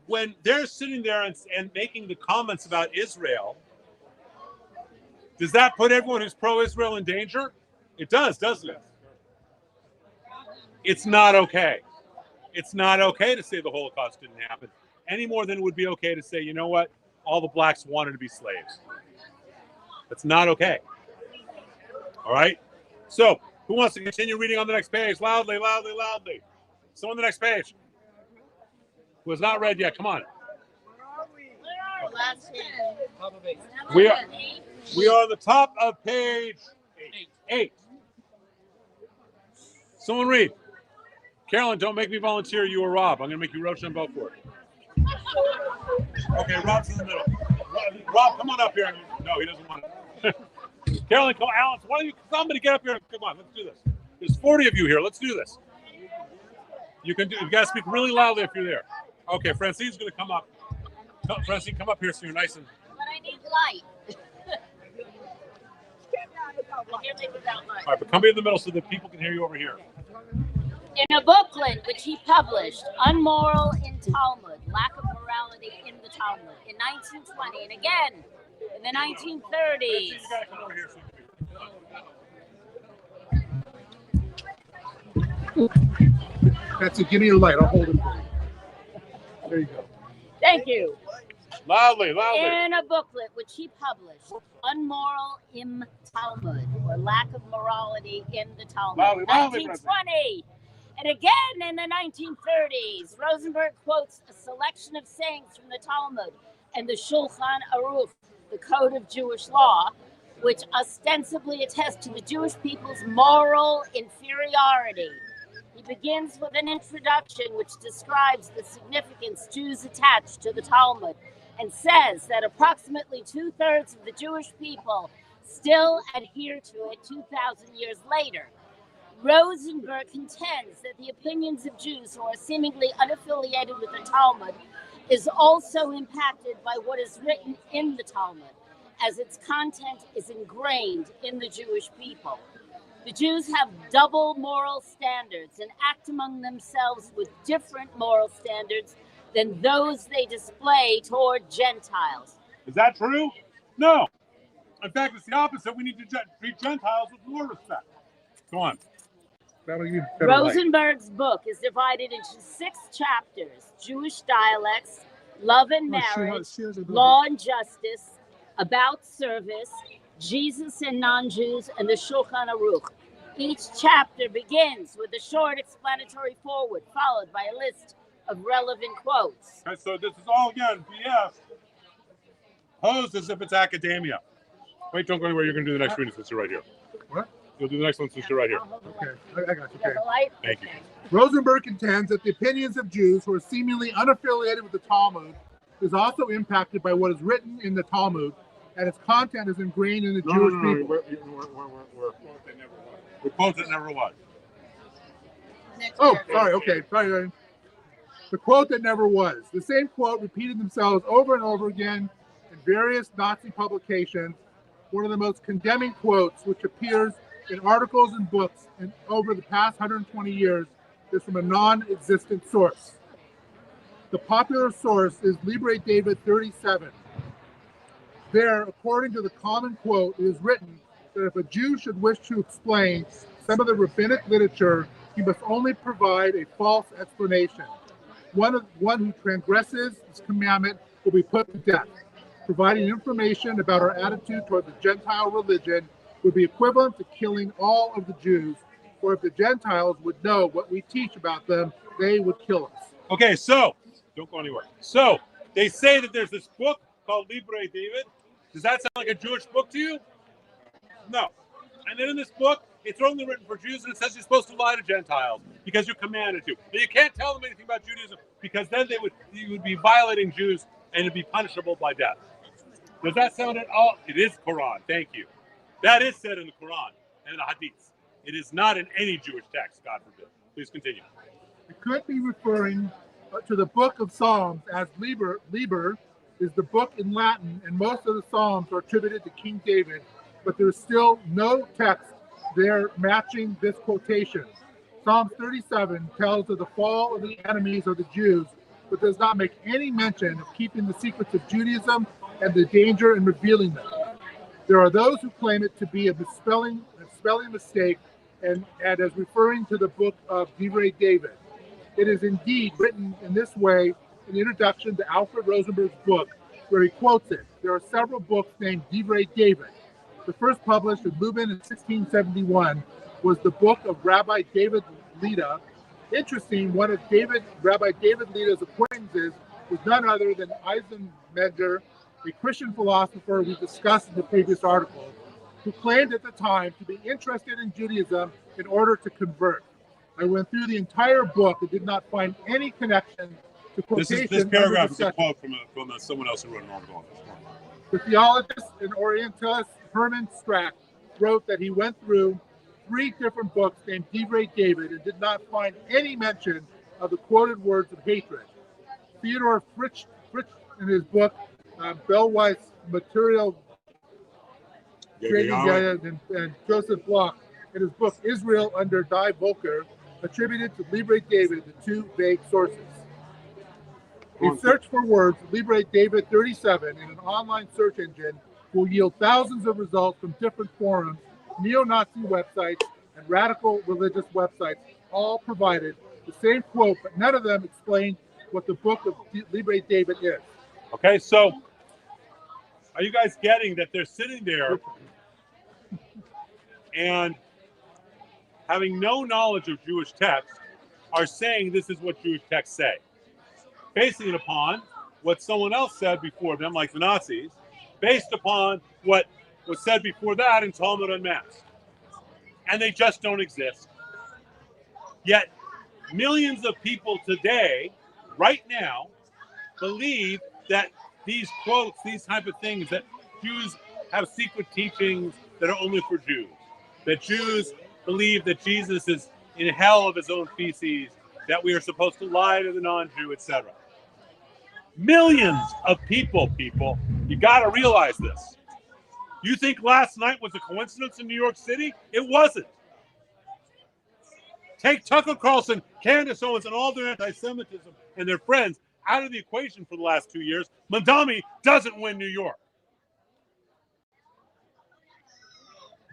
when they're sitting there and making the comments about Israel, does that put everyone who's pro-Israel in danger? It does, doesn't it? It's not okay. It's not okay to say the Holocaust didn't happen, any more than it would be okay to say, you know what, all the blacks wanted to be slaves. That's not okay. All right? So, who wants to continue reading on the next page? Loudly. Someone on the next page. Who has not read yet, come on. We are on the top of page 8. Someone read. Carolyn, don't make me volunteer you or Rob. I'm going to make you Rochambeau for it. Okay, Rob's in the middle. Rob, come on up here. No, he doesn't want it. Carolyn, come on. Alex, why don't you somebody get up here? Come on, let's do this. There's 40 of you here. Let's do this. You got to speak really loudly if you're there. Okay, Francine's going to come up. Francine, come up here so you're nice and... But I need light. I can't make without light. All right, but come in the middle so that people can hear you over here. In a booklet which he published, Unmoral in Talmud, Lack of Morality in the Talmud, in 1920, and again in the 1930s. That's it. Give me your light. I'll hold it for you. There you go. Thank you. Loudly. In a booklet which he published, Unmoral im Talmud, or Lack of Morality in the Talmud, 1920. And again in the 1930s, Rosenberg quotes a selection of sayings from the Talmud and the Shulchan Aruch, the Code of Jewish Law, which ostensibly attest to the Jewish people's moral inferiority. He begins with an introduction which describes the significance Jews attach to the Talmud and says that approximately 2/3 of the Jewish people still adhere to it 2,000 years later. Rosenberg contends that the opinions of Jews who are seemingly unaffiliated with the Talmud is also impacted by what is written in the Talmud, as its content is ingrained in the Jewish people. The Jews have double moral standards and act among themselves with different moral standards than those they display toward Gentiles. Is that true? No. In fact, it's the opposite. We need to treat Gentiles with more respect. Go on. Rosenberg's book is divided into 6 chapters: Jewish dialects, love and marriage, law and justice, about service, Jesus and non-Jews, and the Shulchan Aruch. Each chapter begins with a short explanatory foreword, followed by a list of relevant quotes. Okay, so this is all, again, BS. Posed as if it's academia. Wait, don't go anywhere. You're going to do the next reading since you're right here. What? You'll do the next one since you're right here. Okay, I got you. Okay. Thank you. Rosenberg contends that the opinions of Jews who are seemingly unaffiliated with the Talmud is also impacted by what is written in the Talmud, and its content is ingrained in the Jewish people. The quote that never was. Oh, sorry. Okay, sorry. The quote that never was. The same quote repeated themselves over and over again in various Nazi publications. One of the most condemning quotes, which appears in articles and books and over the past 120 years, is from a non-existent source. The popular source is Libre David 37. There, according to the common quote, it is written that if a Jew should wish to explain some of the rabbinic literature, he must only provide a false explanation. One who transgresses this commandment will be put to death. Providing information about our attitude toward the Gentile religion would be equivalent to killing all of the Jews, or if the Gentiles would know what we teach about them, they would kill us. Okay, so, don't go anywhere. So, they say that there's this book called Libre David. Does that sound like a Jewish book to you? No. And then in this book, it's only written for Jews, and it says you're supposed to lie to Gentiles because you're commanded to. But you can't tell them anything about Judaism because then you would be violating Jews and it'd be punishable by death. Does that sound at all? It is Quran. Thank you. That is said in the Quran and in the Hadiths. It is not in any Jewish text, God forbid. Please continue. It could be referring to the book of Psalms, as Liber is the book in Latin, and most of the Psalms are attributed to King David, but there's still no text there matching this quotation. Psalm 37 tells of the fall of the enemies of the Jews, but does not make any mention of keeping the secrets of Judaism and the danger in revealing them. There are those who claim it to be a spelling mistake and as referring to the book of Divrei David. It is indeed written in this way in the introduction to Alfred Rosenberg's book, where he quotes it. There are several books named Divrei David. The first published in Lubin in 1671 was the book of Rabbi David Lida. Interesting, one of Rabbi David Lida's acquaintances was none other than Eisenmenger, a Christian philosopher we discussed in the previous article, who claimed at the time to be interested in Judaism in order to convert. I went through the entire book and did not find any connection to quotation. This paragraph is a quote from someone else who wrote an article on this. The theologist and Orientalist Hermann Strack wrote that he went through 3 different books named Divrei David and did not find any mention of the quoted words of hatred. Theodor Fritsch in his book, Bellweiss Material Trading, and Joseph Bloch in his book Israel under Die Volker attributed to Libre David, the two vague sources. A search for words Libre David 37 in an online search engine will yield thousands of results from different forums, neo-Nazi websites, and radical religious websites, all provided the same quote, but none of them explain what the book of Libre David is. Okay, so are you guys getting that they're sitting there and having no knowledge of Jewish text are saying this is what Jewish texts say, basing it upon what someone else said before them, like the Nazis, based upon what was said before that in Talmud Unmasked. And they just don't exist. Yet millions of people today, right now, believe that these quotes, these type of things, that Jews have secret teachings that are only for Jews, that Jews believe that Jesus is in hell of his own feces, that we are supposed to lie to the non-Jew, etc. Millions of people, you got to realize this. You think last night was a coincidence in New York City? It wasn't. Take Tucker Carlson, Candace Owens, and all their anti-Semitism and their friends out of the equation for the last 2 years. Mamdani doesn't win New York.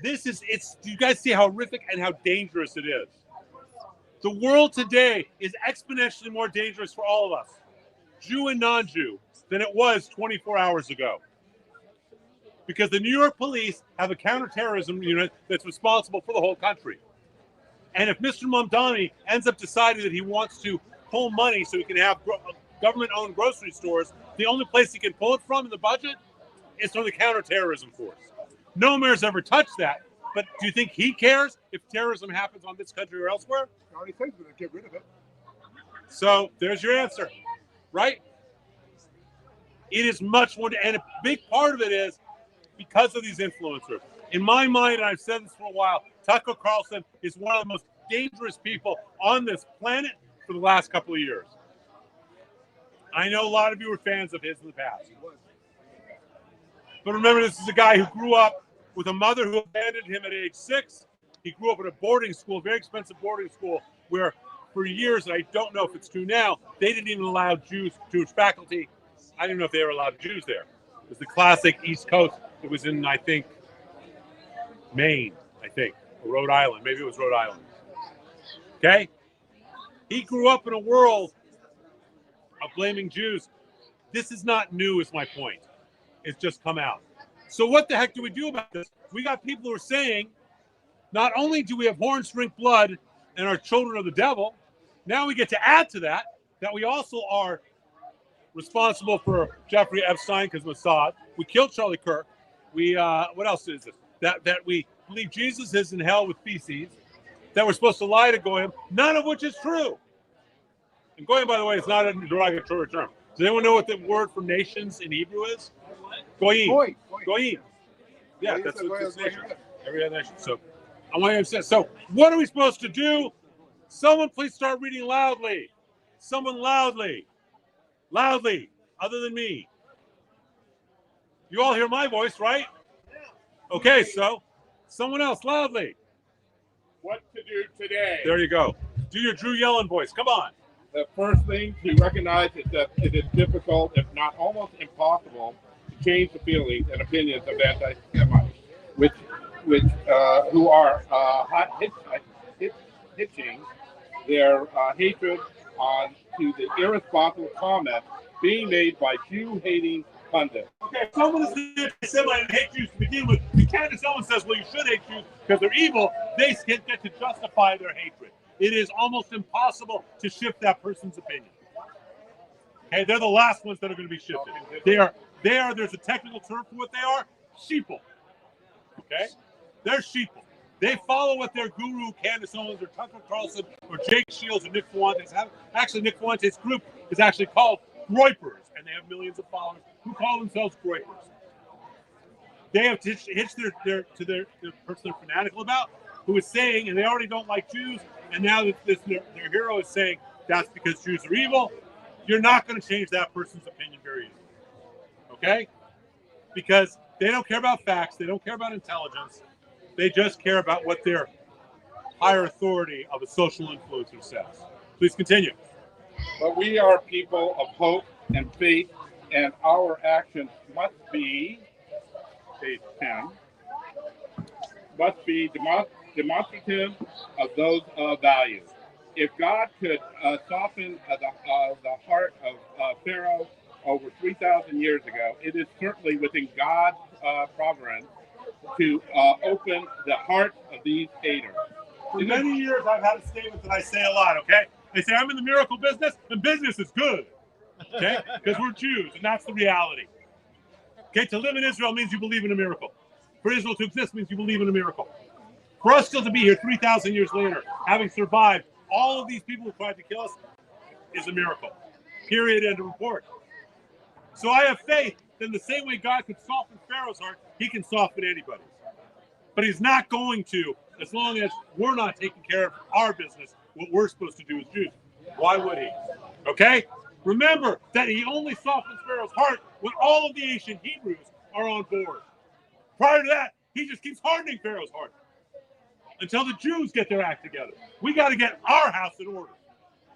Do you guys see how horrific and how dangerous it is? The world today is exponentially more dangerous for all of us, Jew and non-Jew, than it was 24 hours ago. Because the New York police have a counterterrorism unit that's responsible for the whole country. And if Mr. Mamdani ends up deciding that he wants to pull money so he can have government-owned grocery stores, the only place he can pull it from in the budget is from the counterterrorism force. No mayor's ever touched that, but do you think he cares if terrorism happens on this country or elsewhere? He already said he's going to get rid of it. So there's your answer, right? It is much more, and a big part of it is because of these influencers. In my mind, and I've said this for a while, Tucker Carlson is one of the most dangerous people on this planet for the last couple of years. I know a lot of you were fans of his in the past. But remember, this is a guy who grew up with a mother who abandoned him at age 6. He grew up in a boarding school, very expensive boarding school, where for years, and I don't know if it's true now, they didn't even allow Jewish faculty. I didn't know if they ever allowed Jews there. It was the classic East Coast. It was in, I think, Maine, or Rhode Island. Maybe it was Rhode Island. Okay? He grew up in a world of blaming Jews. This is not new, is my point. It's just come out. So what the heck do we do about this? We got people who are saying, not only do we have horns drink blood and are children of the devil, now we get to add to that we also are responsible for Jeffrey Epstein because Mossad. We killed Charlie Kirk. We what else is this? That we believe Jesus is in hell with feces. That we're supposed to lie to Goyim, none of which is true. And Goyim, by the way, is not a derogatory term. Does anyone know what the word for nations in Hebrew is? Goyim. Goyim. Yeah, that's what it's nation. Every other nation. So I want you to say. So what are we supposed to do? Someone please start reading loudly. Someone loudly. Loudly, other than me. You all hear my voice, right? Okay, so someone else loudly. What to do today? There you go. Do your Drew Yellen voice. Come on. The first thing to recognize is that it is difficult, if not almost impossible, to change the feelings and opinions of anti-Semites, who are hitching their hatred on to the irresponsible comments being made by Jew-hating pundits. Okay, someone is an anti-Semite and hate Jews to begin with. And Candace Owens says, well, you should hate Jews because they're evil. They get to justify their hatred. It is almost impossible to shift that person's opinion. Okay, they're the last ones that are going to be shifted. They are, there's a technical term for what they are, sheeple. Okay? They're sheeple. They follow what their guru, Candace Owens, or Tucker Carlson, or Jake Shields, or Nick Fuentes have. Actually, Nick Fuentes' group is actually called Groypers, and they have millions of followers who call themselves Groypers. They have hitched their person they're fanatical about, who is saying, and they already don't like Jews, and now their hero is saying that's because Jews are evil. You're not going to change that person's opinion very easily. Okay? Because they don't care about facts, they don't care about intelligence. They just care about what their higher authority of a social influencer says. Please continue. But we are people of hope and faith, and our actions must be, page 10, must be demonstrative of those values. If God could soften the heart of Pharaoh over 3,000 years ago, it is certainly within God's providence to open the hearts of these haters. For many years, I've had a statement that I say a lot, okay? They say, I'm in the miracle business, and business is good, okay? Because we're Jews, and that's the reality. Okay, to live in Israel means you believe in a miracle. For Israel to exist means you believe in a miracle. For us still to be here 3,000 years later, having survived all of these people who tried to kill us, is a miracle. Period, end of report. So I have faith that in the same way God could soften Pharaoh's heart, he can soften anybody's. But he's not going to, as long as we're not taking care of our business, what we're supposed to do as Jews. Why would he? Okay? Remember that he only softens Pharaoh's heart when all of the ancient Hebrews are on board. Prior to that, he just keeps hardening Pharaoh's heart until the Jews get their act together. We got to get our house in order.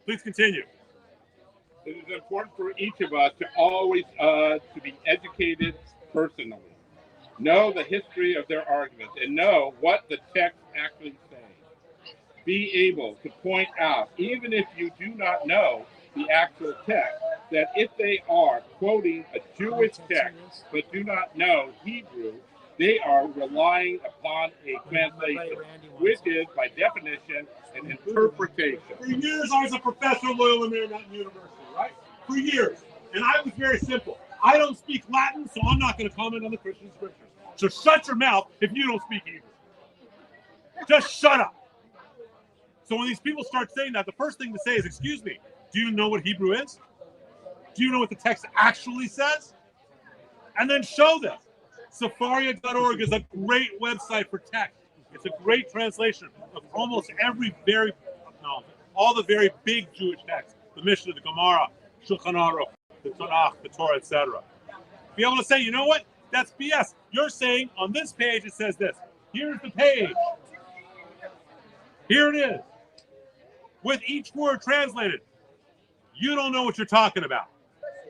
Please continue. It is important for each of us to always to be educated personally, know the history of their arguments, and know what the text actually says. Be able to point out, even if you do not know the actual text, that if they are quoting a Jewish text but do not know Hebrew, they are relying upon a translation, which is, by definition, an interpretation. For years, I was a professor at Loyola Marymount University, right? For years. And I was very simple. I don't speak Latin, so I'm not going to comment on the Christian scriptures. So shut your mouth if you don't speak Hebrew. Just shut up. So when these people start saying that, the first thing to say is, excuse me, do you know what Hebrew is? Do you know what the text actually says? And then show them. Sefaria.org is a great website for text. It's a great translation of almost all the very big Jewish texts, the Mishnah, the Gemara, Shulchan Aruch, the Tanakh, the Torah, etc. Be able to say, you know what? That's BS. You're saying on this page it says this. Here's the page. Here it is. With each word translated. You don't know what you're talking about.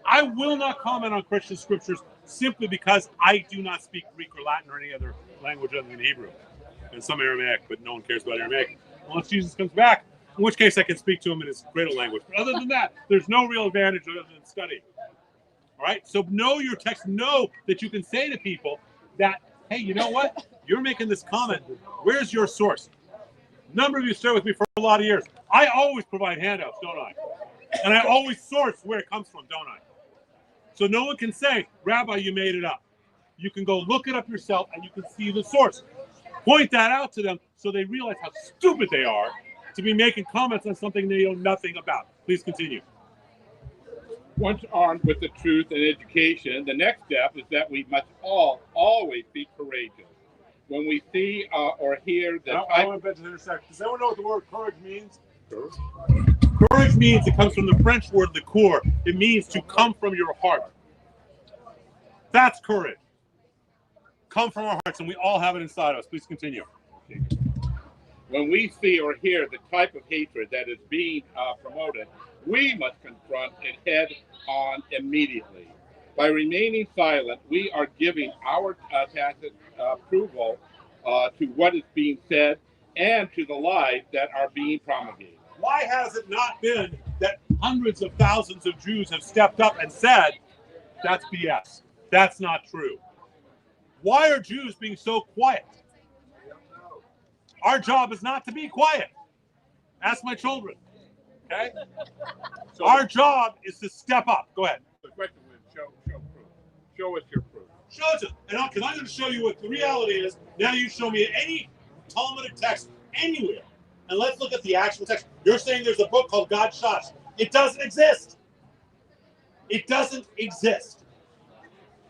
I will not comment on Christian scriptures simply because I do not speak Greek or Latin or any other language other than Hebrew. And some Aramaic, but no one cares about Aramaic. Unless Jesus comes back, in which case I can speak to him in his cradle language. But other than that, there's no real advantage other than studying. All right? So know your text. Know that you can say to people that, hey, you know what? You're making this comment. Where's your source? A number of you stay with me for a lot of years. I always provide handouts, don't I? And I always source where it comes from, don't I? So no one can say, Rabbi, you made it up. You can go look it up yourself and you can see the source. Point that out to them so they realize how stupid they are to be making comments on something they know nothing about. Please continue. Once armed with the truth and education, the next step is that we must always be courageous. When we see or hear the I want to intersect. Does anyone know what the word courage means? Sure. Courage means, it comes from the French word licour. It means to come from your heart. That's courage. Come from our hearts, and we all have it inside us. Please continue. When we see or hear the type of hatred that is being promoted, we must confront it head on immediately. By remaining silent, we are giving our tacit approval to what is being said and to the lies that are being promulgated. Why has it not been that hundreds of thousands of Jews have stepped up and said, that's BS, that's not true? Why are Jews being so quiet? Our job is not to be quiet. Ask my children, okay? So our job is to step up. Go ahead. The question was show proof. Show us your proof. Show it to us. And I'm going to show you what the reality is. Now you show me any Talmudic text anywhere. And let's look at the actual text. You're saying there's a book called God Shots. It doesn't exist. It doesn't exist.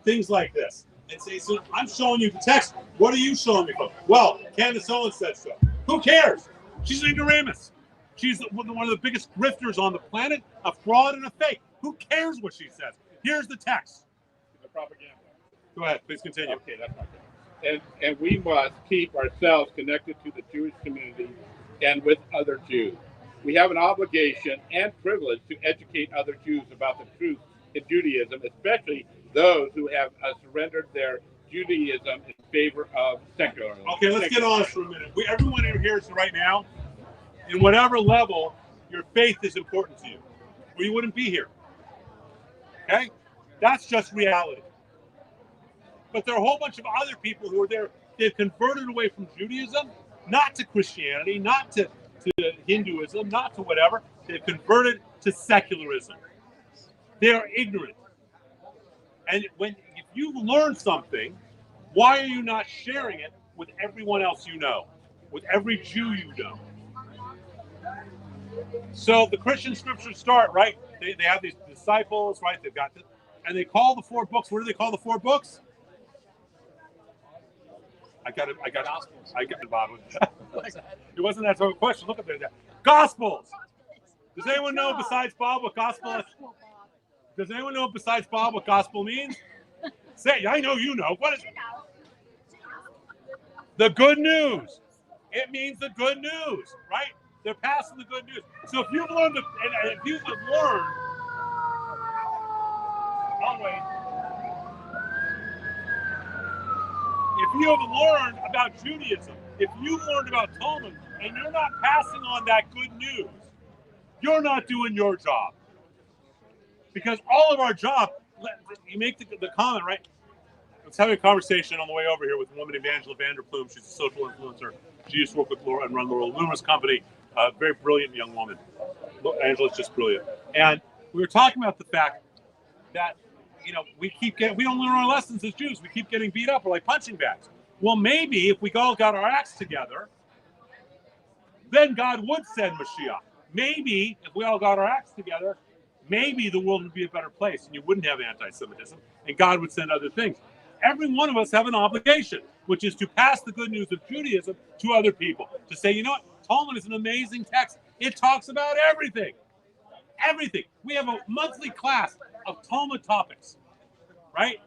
Things like this. And say, so I'm showing you the text. What are you showing me from? Well, Candace Owens said so. Who cares? She's an ignoramus. She's one of the biggest grifters on the planet, a fraud and a fake. Who cares what she says? Here's the text. The propaganda. Go ahead. Please continue. Okay, that's not good. And we must keep ourselves connected to the Jewish community and with other Jews. We have an obligation and privilege to educate other Jews about the truth in Judaism, especially those who have surrendered their Judaism in favor of secularism. Okay, let's get honest for a minute. Everyone in here right now, in whatever level, your faith is important to you, or you wouldn't be here. Okay? That's just reality. But there are a whole bunch of other people who are there. They've converted away from Judaism, not to Christianity, not to Hinduism, not to whatever. They've converted to secularism. They are ignorant. And if you learn something, why are you not sharing it with everyone else you know, with every Jew you know? So the Christian scriptures start, right? They have these disciples, right? They've got this, and they call the 4 books. What do they call the 4 books? I got it, Bob. It wasn't that sort of question. Look at there. Gospels. Does anyone know besides Bob what gospel is? Does anyone know besides Bob what gospel means? Say, I know you know. What is it? The good news. It means the good news, right? They're passing the good news. So if you've learned, I'll wait. If you have learned about Judaism, if you've learned about Talmud, and you're not passing on that good news, you're not doing your job. Because all of our job, you make the comment, right? I was having a conversation on the way over here with a woman named Angela Vanderplume. She's a social influencer. She used to work with Laura and run the Loomis company. A very brilliant young woman. Angela's just brilliant. And we were talking about the fact that, we don't learn our lessons as Jews. We keep getting beat up. We're like punching bags. Well, maybe if we all got our acts together, then God would send Mashiach. Maybe if we all got our acts together, maybe the world would be a better place and you wouldn't have anti-Semitism and God would send other things. Every one of us have an obligation, which is to pass the good news of Judaism to other people. To say, you know what? Talmud is an amazing text. It talks about everything. Everything. We have a monthly class of Talmud topics, right?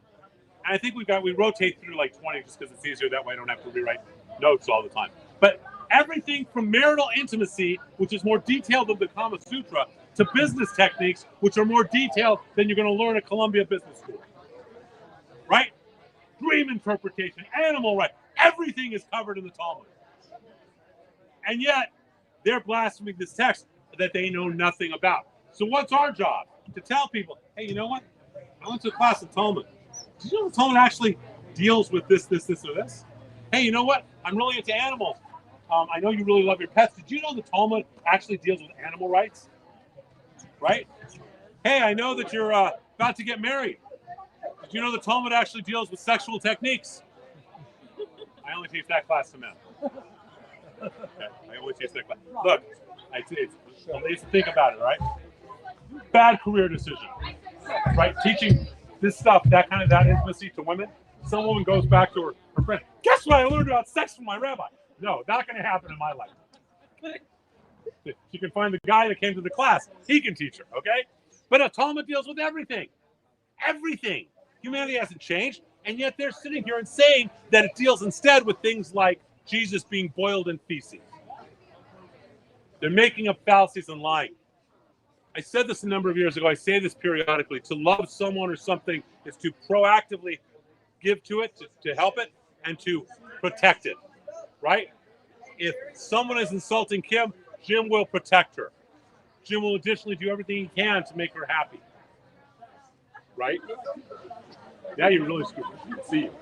And I think we rotate through like 20 just because it's easier. That way I don't have to rewrite notes all the time. But everything from marital intimacy, which is more detailed than the Kama Sutra, to business techniques, which are more detailed than you're going to learn at Columbia Business School, right? Dream interpretation, animal rights, everything is covered in the Talmud. And yet, they're blaspheming this text that they know nothing about. So what's our job? To tell people, hey, you know what? I went to a class of Talmud. Did you know the Talmud actually deals with this, or this? Hey, you know what? I'm really into animals. I know you really love your pets. Did you know the Talmud actually deals with animal rights? Right? Hey, I know that you're about to get married. Did you know the Talmud actually deals with sexual techniques? I only teach that class to men. Okay, I only teach that class. Look, I need to think about it, right? Bad career decision, right? Teaching this stuff, that intimacy to women. Some woman goes back to her friend. Guess what I learned about sex from my rabbi? No, not going to happen in my life. She can find the guy that came to the class. He can teach her, okay? But a Talmud deals with everything. Everything. Humanity hasn't changed, and yet they're sitting here and saying that it deals instead with things like Jesus being boiled in feces. They're making up fallacies and lying. I said this a number of years ago. I say this periodically. To love someone or something is to proactively give to it, to help it, and to protect it, right? If someone is insulting Kim, Jim will protect her. Jim will additionally do everything he can to make her happy, right? Yeah, you're really stupid. I can see you.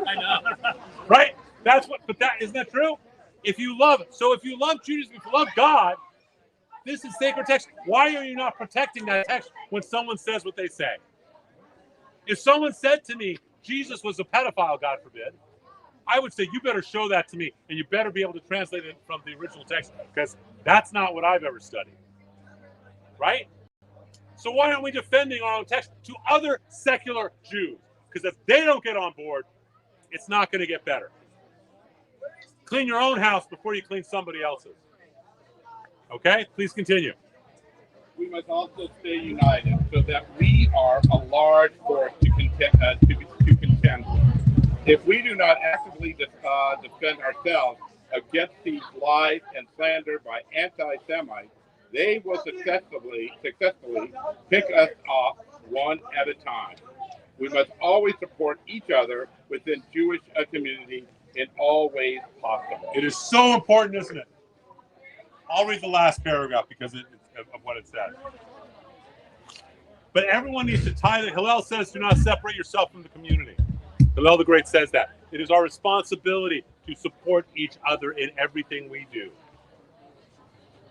I know. Right? Isn't that true? If you love Judaism, if you love God, this is sacred text. Why are you not protecting that text when someone says what they say? If someone said to me, Jesus was a pedophile, God forbid, I would say, you better show that to me, and you better be able to translate it from the original text, because that's not what I've ever studied. Right? So why aren't we defending our own text to other secular Jews? Because if they don't get on board, it's not going to get better. Clean your own house before you clean somebody else's. Okay? Please continue. We must also stay united so that we are a large force to contend with. If we do not actively defend ourselves against these lies and slander by anti-Semites, they will successfully pick us off one at a time. We must always support each other within Jewish community in all ways possible. It is so important, isn't it? I'll read the last paragraph because of what it says. But everyone needs to tie the Hillel says, do not separate yourself from the community. Hillel the Great says that. It is our responsibility to support each other in everything we do.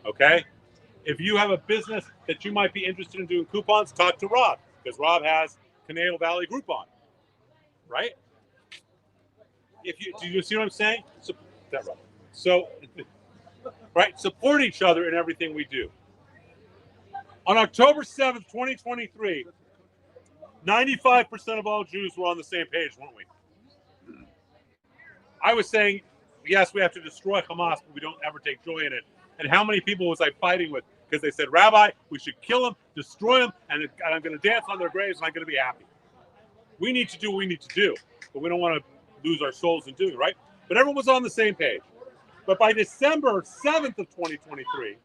Okay? If you have a business that you might be interested in doing coupons, talk to Rob, because Rob has Canal Valley Groupon. Right? Do you see what I'm saying? So, right, support each other in everything we do. On October 7th, 2023, 95% of all Jews were on the same page, weren't we? I was saying, yes, we have to destroy Hamas, but we don't ever take joy in it. And how many people was I fighting with? Because they said, Rabbi, we should kill them, destroy them, and I'm going to dance on their graves, and I'm going to be happy. We need to do what we need to do, but we don't want to lose our souls in doing it, right? But everyone was on the same page. But by December 7th of 2023,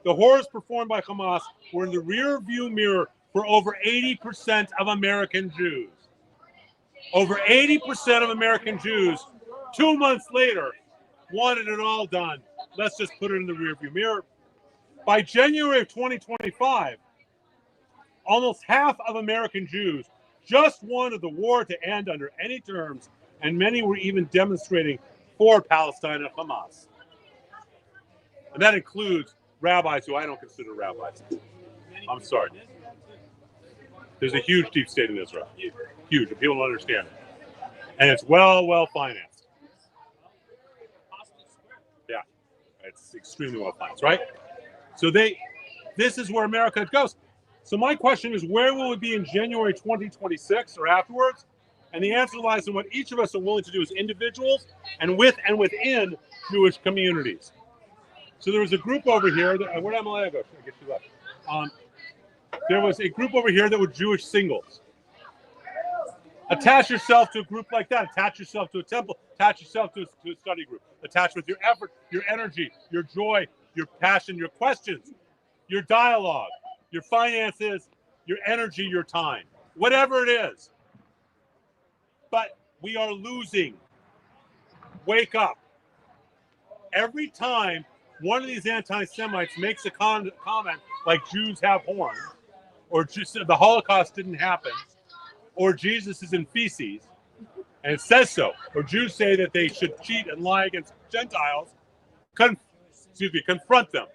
the horrors performed by Hamas were in the rear view mirror for over 80% of American Jews. Over 80% of American Jews, 2 months later, wanted it all done. Let's just put it in the rear view mirror. By January of 2025, almost half of American Jews just wanted the war to end under any terms, and many were even demonstrating for Palestine and Hamas. And that includes rabbis who I don't consider rabbis. I'm sorry. There's a huge deep state in Israel. Huge. And people don't understand it. And it's well financed. Yeah. It's extremely well financed, right? So this is where America goes. So my question is, where will we be in January 2026 or afterwards? And the answer lies in what each of us are willing to do as individuals and with and within Jewish communities. So there was a group over here. Where am I? I guess you left. There was a group over here that were Jewish singles. Attach yourself to a group like that. Attach yourself to a temple. Attach yourself to a study group. Attach with your effort, your energy, your joy, your passion, your questions, your dialogue, your finances, your energy, your time, whatever it is. But we are losing. Wake up. Every time one of these anti-Semites makes a comment like Jews have horns, or just the Holocaust didn't happen, or Jesus is in feces, and it says so, or Jews say that they should cheat and lie against Gentiles, confront them.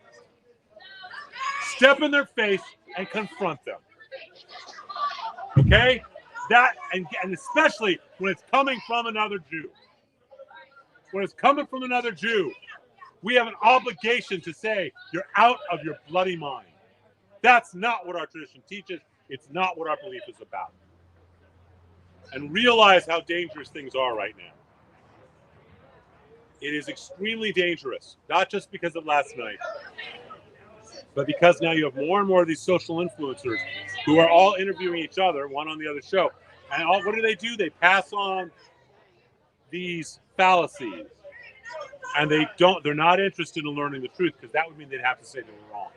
Step in their face and confront them. Okay? That, and especially when it's coming from another Jew. When it's coming from another Jew, we have an obligation to say, you're out of your bloody mind. That's not what our tradition teaches. It's not what our belief is about. And realize how dangerous things are right now. It is extremely dangerous, not just because of last night, but because now you have more and more of these social influencers who are all interviewing each other, one on the other show. And what do? They pass on these fallacies. And they're not interested in learning the truth, because that would mean they'd have to say they were wrong.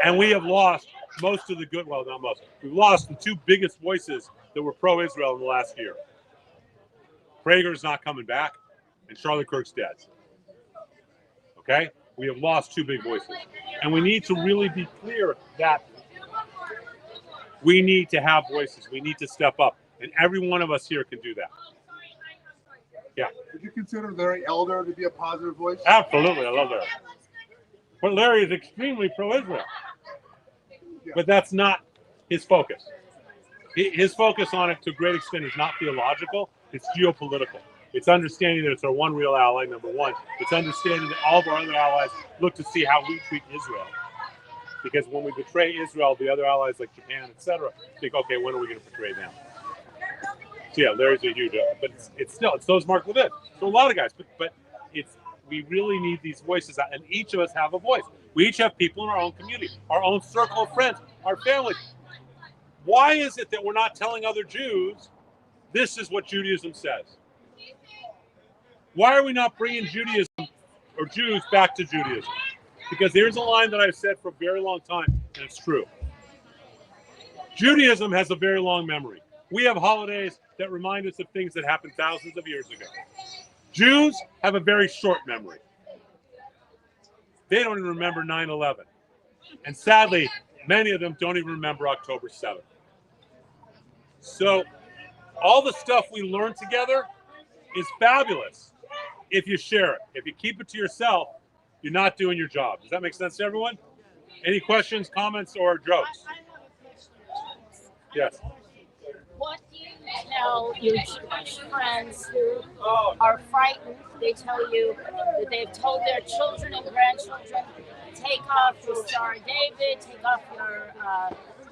And we have lost most of the good, well, not most. We've lost the two biggest voices that were pro-Israel in the last year. Prager's not coming back, and Charlie Kirk's dead. Okay? We have lost two big voices. And we need to really be clear that we need to have voices. We need to step up. And every one of us here can do that. Yeah. Would you consider Larry Elder to be a positive voice? Absolutely. I love Larry. But Larry is extremely pro-Israel. Yeah. But that's not his focus. His focus on it, to a great extent, is not theological. It's geopolitical. It's understanding that it's our one real ally, number one. It's understanding that all of our other allies look to see how we treat Israel. Because when we betray Israel, the other allies like Japan, etc., think, okay, when are we going to betray them? So yeah, Larry's a huge, but it's so is Mark Levin. So a lot of guys, but we really need these voices out, and each of us have a voice. We each have people in our own community, our own circle of friends, our family. Why is it that we're not telling other Jews, this is what Judaism says? Why are we not bringing Judaism or Jews back to Judaism? Because here's a line that I've said for a very long time, and it's true. Judaism has a very long memory. We have holidays that remind us of things that happened thousands of years ago. Jews have a very short memory. They don't even remember 9/11. And sadly, many of them don't even remember October 7th. So all the stuff we learn together is fabulous if you share it. If you keep it to yourself, you're not doing your job. Does that make sense to everyone? Any questions, comments, or jokes? Yes. What do you tell your Jewish friends who are frightened? They tell you that they've told their children and grandchildren, take off your Star of David, take off your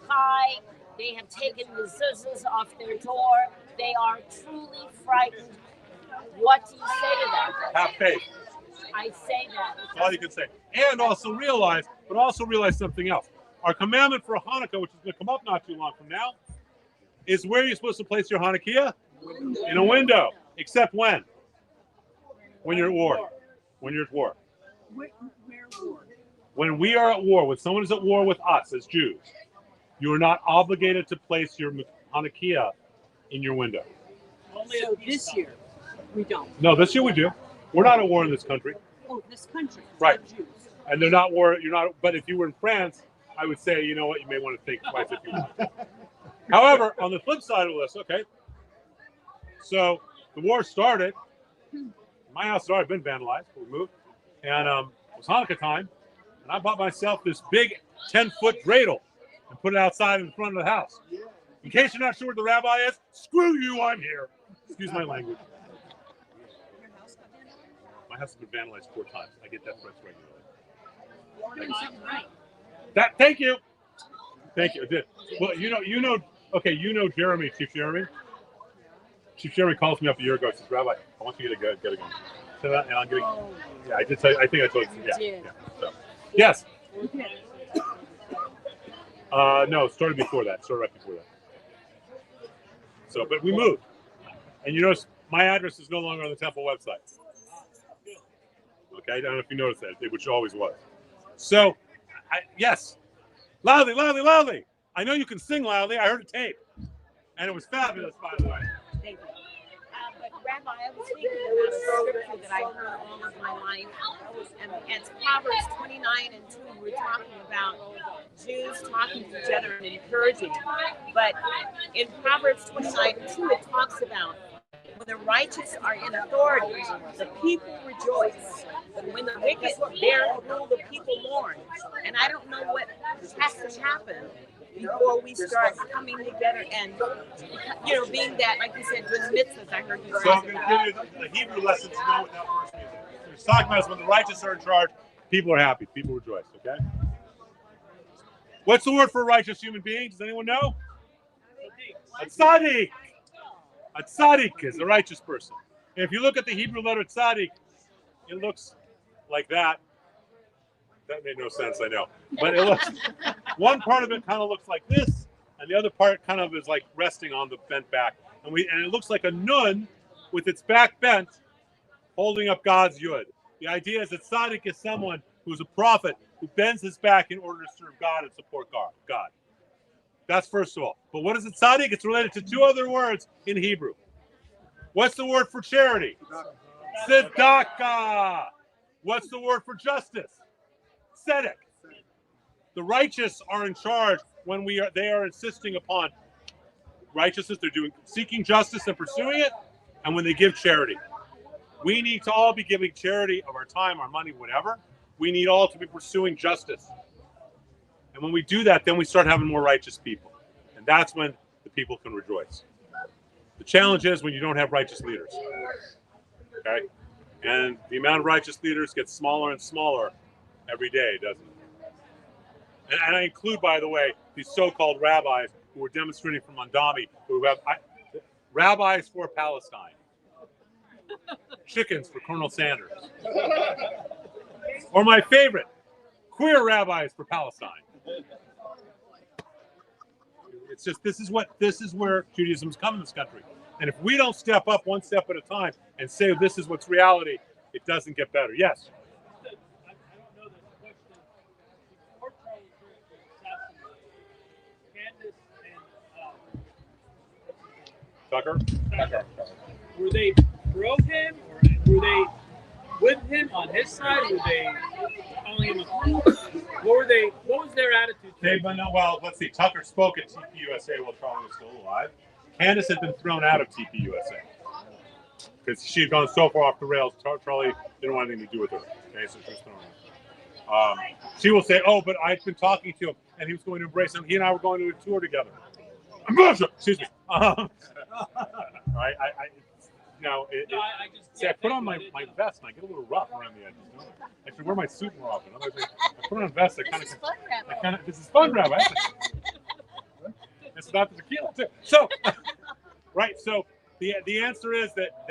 tie. They have taken the zuzahs off their door. They are truly frightened. What do you say to them? Have faith. I say that. That's all you can say. And also realize something else. Our commandment for Hanukkah, which is going to come up not too long from now, is where you're supposed to place your Hanukkah? In a window. Except when? When you're at war. When you're at war. Where war? When we are at war, when someone is at war with us as Jews, you are not obligated to place your Hanukkah in your window. So this year, we don't. No, this year we do. We're not at war in this country. Oh, this country. Right. Not Jews. And they're not war. You're not. But if you were in France, I would say, you know what, you may want to think twice if you want. However, on the flip side of this, okay. So the war started. My house had already been vandalized. We moved, and it was Hanukkah time, and I bought myself this big 10-foot dreidel and put it outside in front of the house. In case you're not sure what the rabbi is, screw you, I'm here. Excuse my language. My house has been vandalized 4 times. I get that threats regularly. That. Thank you. Thank you. Well, you know Jeremy, Chief Jeremy. Chief Jeremy calls me up a year ago and says, Rabbi, I want you to get a gun. So that, and I'm getting. Yeah, I did tell you. I think I told you. Yeah. So, yes. No, it started before that. Started right before that. So, but we moved, and you notice my address is no longer on the Temple website. Okay, I don't know if you noticed that, which always was. So, yes, loudly. I know you can sing loudly. I heard a tape, and it was fabulous, by the way. Thank you. But Rabbi, I was thinking about a scripture that I heard all of my life, and it's Proverbs 29:2. We're talking about Jews talking to each other and encouraging. But in Proverbs 29:2, it talks about when the righteous are in authority, the people rejoice. But when the wicked bear rule, the people mourn. And I don't know what has to happen before we start coming together and, being that, like you said, with mitzvahs, I heard you So I'm going to give you the Hebrew lesson to know what that verse means. What it's talking about is when the righteous are in charge, people are happy, people rejoice, okay? What's the word for a righteous human being? Does anyone know? A tzaddik. A tzaddik is a righteous person. And if you look at the Hebrew letter tzaddik, it looks like that. That made no sense, I know. But it looks, one part of it kind of looks like this, and the other part kind of is like resting on the bent back. And it looks like a nun with its back bent, holding up God's yud. The idea is that tzaddik is someone who's a prophet who bends his back in order to serve God and support God. That's first of all. But what is a tzaddik? It's related to 2 other words in Hebrew. What's the word for charity? Tzedakah. What's the word for justice? Tzedek. The righteous are in charge when they are insisting upon righteousness. They're seeking justice and pursuing it, and when they give charity. We need to all be giving charity of our time, our money, whatever. We need all to be pursuing justice. And when we do that, then we start having more righteous people. And that's when the people can rejoice. The challenge is when you don't have righteous leaders. Okay? And the amount of righteous leaders gets smaller and smaller every day, doesn't it? And I include, by the way, these so-called rabbis who are demonstrating from Mondami, who have rabbis for Palestine. Chickens for Colonel Sanders. Or my favorite, queer rabbis for Palestine. It's just this is where Judaism's come in this country. And if we don't step up one step at a time and say this is what's reality, it doesn't get better. Yes? Tucker? Were they pro him, or were they with him on his side? Were they calling him a fool? What was their attitude? Well, let's see. Tucker spoke at TPUSA while Charlie was still alive. Candace had been thrown out of TPUSA because she had gone so far off the rails. Charlie didn't want anything to do with her. Okay, so she was thrown out. She will say, "Oh, but I've been talking to him, and he was going to embrace him. He and I were going to a tour together." Excuse me. Right? I put on my vest and I get a little rough around the edges. I should wear my suit more often. Otherwise, I put on a vest. This is fun, Rabbi. It's not the tequila too. So, right. So the answer is that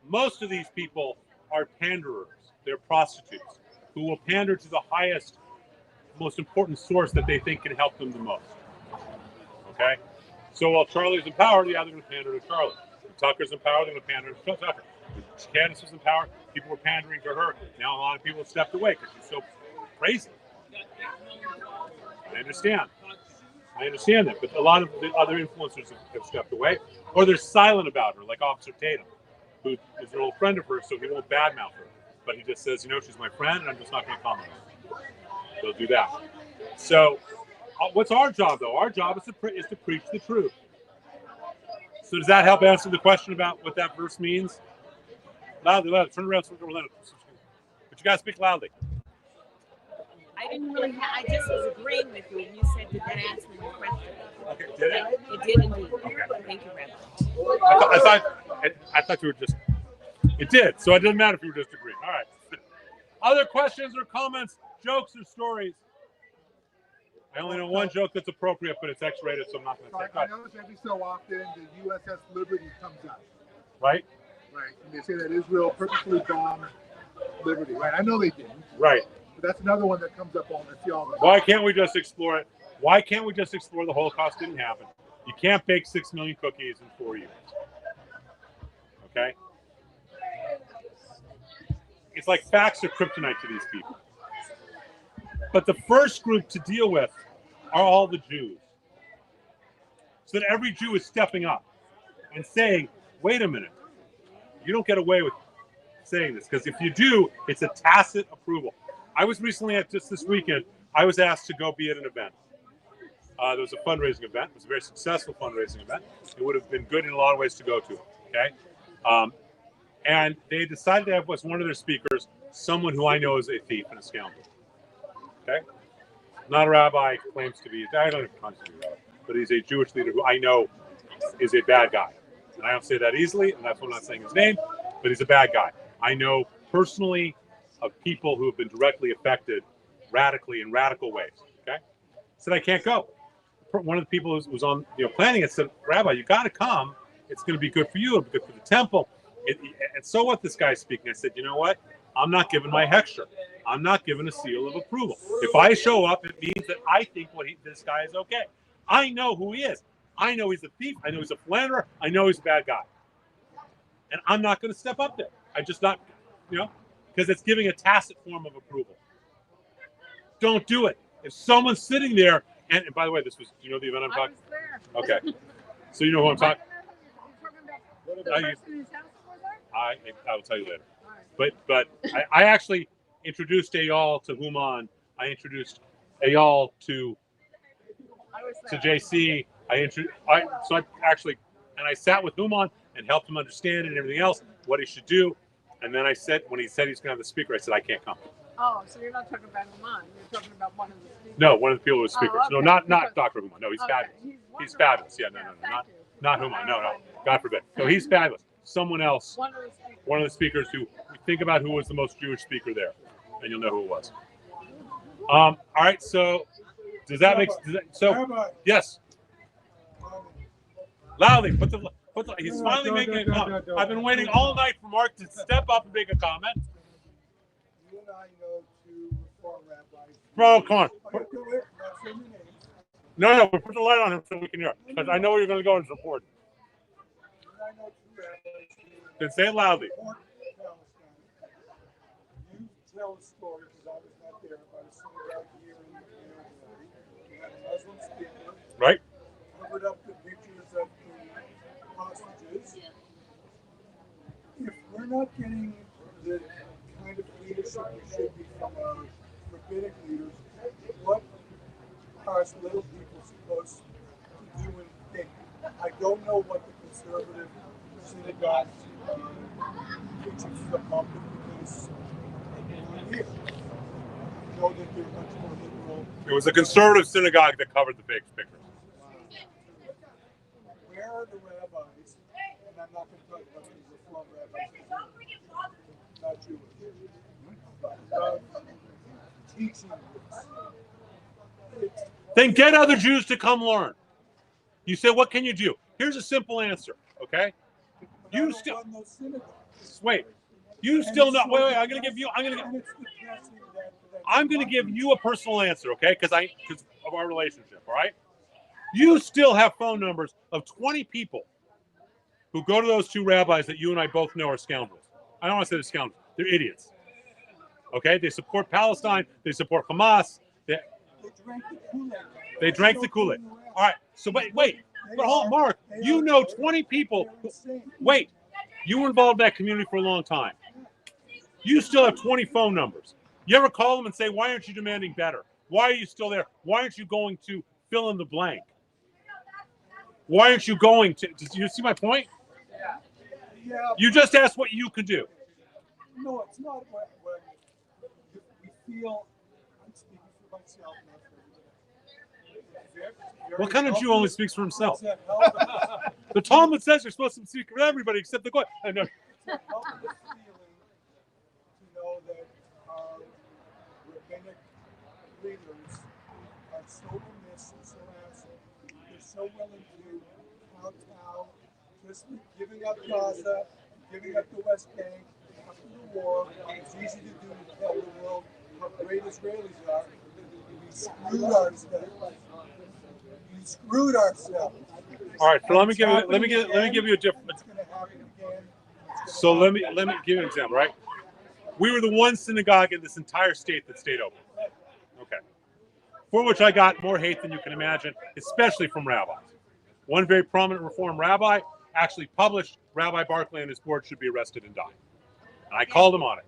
most of these people are panderers. They're prostitutes who will pander to the highest, most important source that they think can help them the most. Okay? So while Charlie's in power, the other going to pander to Charlie. When Tucker's in power, they're going to pander to Tucker. When Candace was in power, people were pandering to her. Now a lot of people have stepped away because she's so crazy. I understand that. But a lot of the other influencers have stepped away. Or they're silent about her, like Officer Tatum, who is an old friend of hers, so he won't badmouth her. But he just says, she's my friend, and I'm just not going to comment on her. They'll do that. So what's our job, though? Our job is to preach the truth. So does that help answer the question about what that verse means? Loudly. Turn around. But you got to speak loudly. I didn't really I just was agreeing with you, and you said that answered your question. Okay, did it? It did indeed. Okay. Thank you, Rabbi. I thought you were just... It did, so it doesn't matter if you were just agreeing. All right. Other questions or comments, jokes or stories? I only know one joke that's appropriate, but it's X-rated, so I'm not going to say it. I notice every so often the USS Liberty comes up. Right? Right. And they say that Israel purposely bombed Liberty. Right. I know they didn't. Right. But that's another one that comes up all the time. Why can't we just explore it? Why can't we just explore the Holocaust didn't happen? You can't bake 6 million cookies in 4 years. Okay? It's like facts are kryptonite to these people. But the first group to deal with are all the Jews. So that every Jew is stepping up and saying, wait a minute, you don't get away with saying this. Because if you do, it's a tacit approval. I was recently, just this weekend, I was asked to go be at an event. There was a fundraising event. It was a very successful fundraising event. It would have been good in a lot of ways to go to. Okay? And they decided to have as one of their speakers someone who I know is a thief and a scoundrel. Okay? Not a rabbi, claims to be, I don't know if he claims to be a rabbi, but he's a Jewish leader who I know is a bad guy. And I don't say that easily, and that's why I'm not saying his name, but he's a bad guy. I know personally of people who have been directly affected radically in radical ways. Okay? Said I can't go. One of the people who was on planning it said, Rabbi, you got to come. It's going to be good for you. It'll be good for the temple. And so what, this guy's speaking. I said, you know what? I'm not giving my hechsher. I'm not giving a seal of approval. If I show up, it means that I think this guy is okay. I know who he is. I know he's a thief. I know he's a philanderer. I know he's a bad guy. And I'm not going to step up there. I just not, because it's giving a tacit form of approval. Don't do it. If someone's sitting there, and by the way, this was, do you know the event I'm talking about? Okay. So you know who I'm talking about? I will tell you later. But I actually introduced Eyal to Human. I introduced Eyal to JC. I sat with Human and helped him understand it and everything else, what he should do. And then I said, when he said he's going to have the speaker, I said, I can't come. Oh, so you're not talking about Human. You're talking about one of the speakers. No, one of the people who was speakers. Oh, okay. No, not Dr. Human. No, he's fabulous. He's fabulous. Yeah, no, not Human. No, God forbid. No, he's fabulous. Someone else, one of the speakers who, think about who was the most Jewish speaker there, and you'll know who it was. All right, so does that make yes. Loudly, he's finally making a comment. I've been waiting all night for Mark to step up and make a comment. You and I know two Reform rabbis. Bro, come on. No, we'll put the light on him so we can hear it. Because I know where you're going to go and support. Then say it loudly. You tell a story, because I was not there, about a synagogue here in a Muslim speaker. Right. Covered up the pictures of the hostages. If we're not getting the kind of leadership we should be from our rabbinic leaders, what are us little people supposed to do and think? I don't know what the conservative synagogue teachings about it, because here, I know that they're much more liberal. It was a conservative synagogue that covered the big pictures. Where are the rabbis? And I'm not going to talk about the Reform rabbis, not Jewish. Teaching this. Then get other Jews to come learn. You say, what can you do? Here's a simple answer, okay? You still wait. You still not wait. I'm going to give you. I'm going to give you a personal answer, okay? Because of our relationship, all right? You still have phone numbers of 20 people who go to those two rabbis that you and I both know are scoundrels. I don't want to say they're scoundrels. They're idiots. Okay? They support Palestine. They support Hamas. They drank the Kool-Aid. All right. So wait. But hold on, Mark, you know 20 people. Wait. You were involved in that community for a long time. You still have 20 phone numbers. You ever call them and say, why aren't you demanding better? Why are you still there? Why aren't you going to fill in the blank? Why aren't you going to? Do you see my point? Yeah. You just asked what you could do. No, it's not what we feel. I'm speaking for myself, not for everybody. What kind of Jew only speaks for himself? The Talmud says you're supposed to speak for everybody except the God. I know. It's a helpless feeling to know that our rabbinic leaders are so remiss and so absent. They're so willing to kowtow, just giving up Gaza, giving up the West Bank after the war. It's easy to do to tell the world how great Israelis are. We screwed ourselves. All right, so let me give you a different. So let me give you an example, right? We were the one synagogue in this entire state that stayed open. Okay. For which I got more hate than you can imagine, especially from rabbis. One very prominent Reform rabbi actually published Rabbi Barclay and his board should be arrested and die. And I called him on it.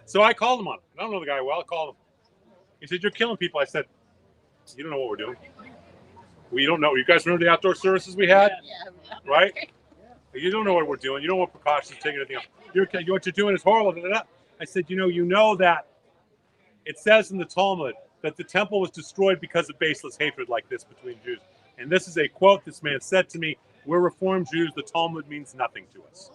So I called him on it. I don't know the guy well. I called him. He said, you're killing people. I said, you don't know what we're doing. We don't know. You guys remember the outdoor services we had? Right? You don't know what we're doing. You don't know what precautions taking anything else. What you're doing is horrible. I said, you know that it says in the Talmud that the temple was destroyed because of baseless hatred like this between Jews. And this is a quote this man said to me, we're Reformed Jews, the Talmud means nothing to us.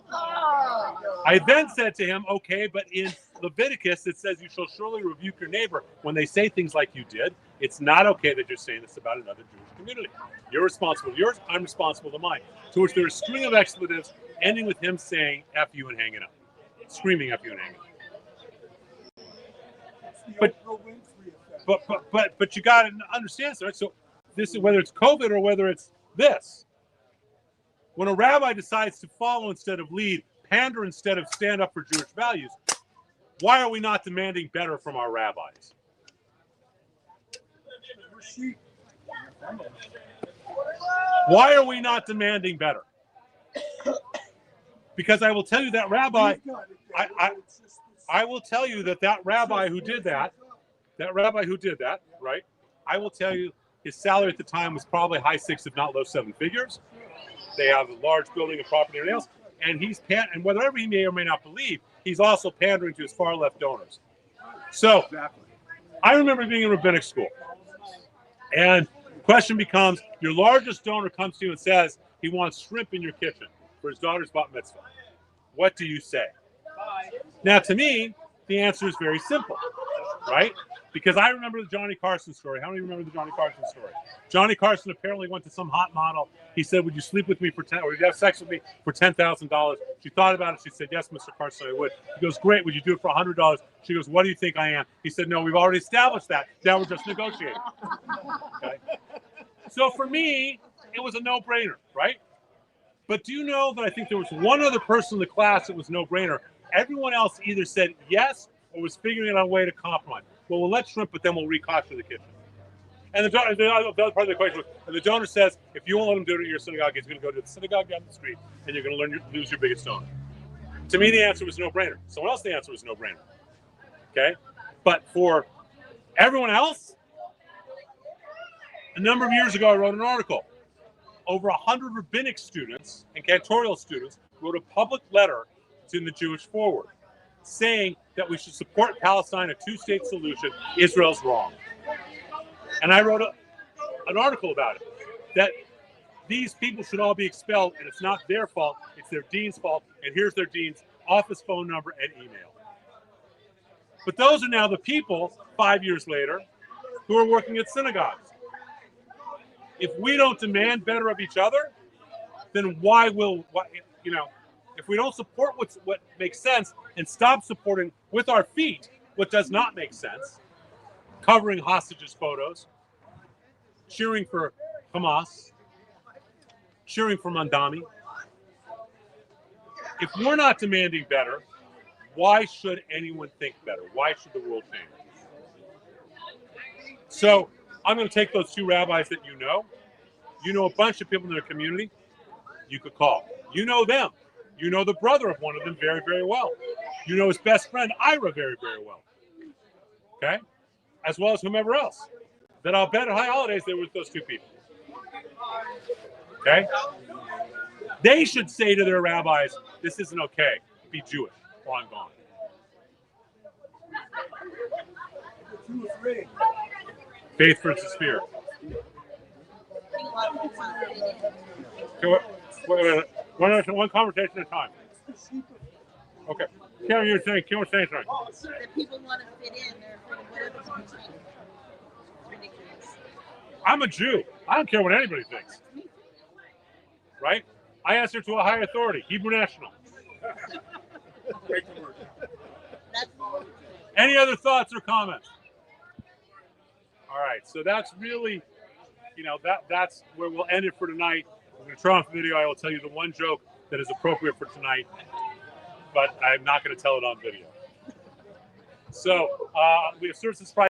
I then said to him, okay, but in Leviticus, it says you shall surely rebuke your neighbor when they say things like you did. It's not okay that you're saying this about another Jewish community. You're responsible to yours, I'm responsible to mine. To which there's a string of expletives ending with him saying F you and hanging up. Screaming F you and hanging up. But you got to understand, right? So this is whether it's COVID or whether it's this. When a rabbi decides to follow instead of lead, pander instead of stand up for Jewish values, why are we not demanding better from our rabbis? Why are we not demanding better? Because I will tell you that rabbi, I will tell you that rabbi who did that, right? I will tell you his salary at the time was probably high six, if not low seven figures. They have a large building and property and everything else. And whatever he may or may not believe, he's also pandering to his far left donors. So I remember being in rabbinic school. And the question becomes, your largest donor comes to you and says he wants shrimp in your kitchen for his daughter's bat mitzvah. What do you say? Now, to me, the answer is very simple, right? Because I remember the Johnny Carson story. How many remember the Johnny Carson story? Johnny Carson apparently went to some hot model. He said, would you sleep with me for or would you have sex with me for $10,000? She thought about it. She said, yes, Mr. Carson, I would. He goes, great. Would you do it for $100? She goes, what do you think I am? He said, no, we've already established that. Now we're just negotiating. Okay. So for me, it was a no-brainer, right? But do you know that I think there was one other person in the class that was no-brainer? Everyone else either said yes or was figuring out a way to compromise. Well, we'll let shrimp, but then we'll recosture the kitchen. And the other part of the equation was, and the donor says, if you won't let him do it at your synagogue, he's going to go to the synagogue down the street, and you're going to lose your biggest donor. To me, the answer was no-brainer. Someone else, the answer was no-brainer. Okay? But for everyone else, a number of years ago, I wrote an article. Over 100 rabbinic students and cantorial students wrote a public letter to the Jewish Forward saying that we should support Palestine, a two-state solution. Israel's wrong. And I wrote an article about it, that these people should all be expelled, and it's not their fault, it's their dean's fault, and here's their dean's office phone number and email. But those are now the people, 5 years later, who are working at synagogues. If we don't demand better of each other, then if we don't support what makes sense and stop supporting with our feet what does not make sense, covering hostages' photos, cheering for Hamas, cheering for Mandami. If we're not demanding better, why should anyone think better? Why should the world change? So I'm going to take those two rabbis that you know a bunch of people in their community, you could call. You know them. You know the brother of one of them very, very well. You know his best friend, Ira, very, very well. Okay? As well as whomever else. Then I'll bet at High Holidays they were with those two people. Okay? They should say to their rabbis, this isn't okay. Be Jewish or I'm gone. 2 or 3. Faith versus fear. One conversation at a time. Okay. Karen, you're saying something. That people want to fit in. They're whatever's between. It's ridiculous. I'm a Jew. I don't care what anybody thinks. Right? I answer to a higher authority, Hebrew National. Any other thoughts or comments? All right, so that's really, that's where we'll end it for tonight. I'm going to turn off the video. I will tell you the one joke that is appropriate for tonight, but I'm not going to tell it on video. So we have services.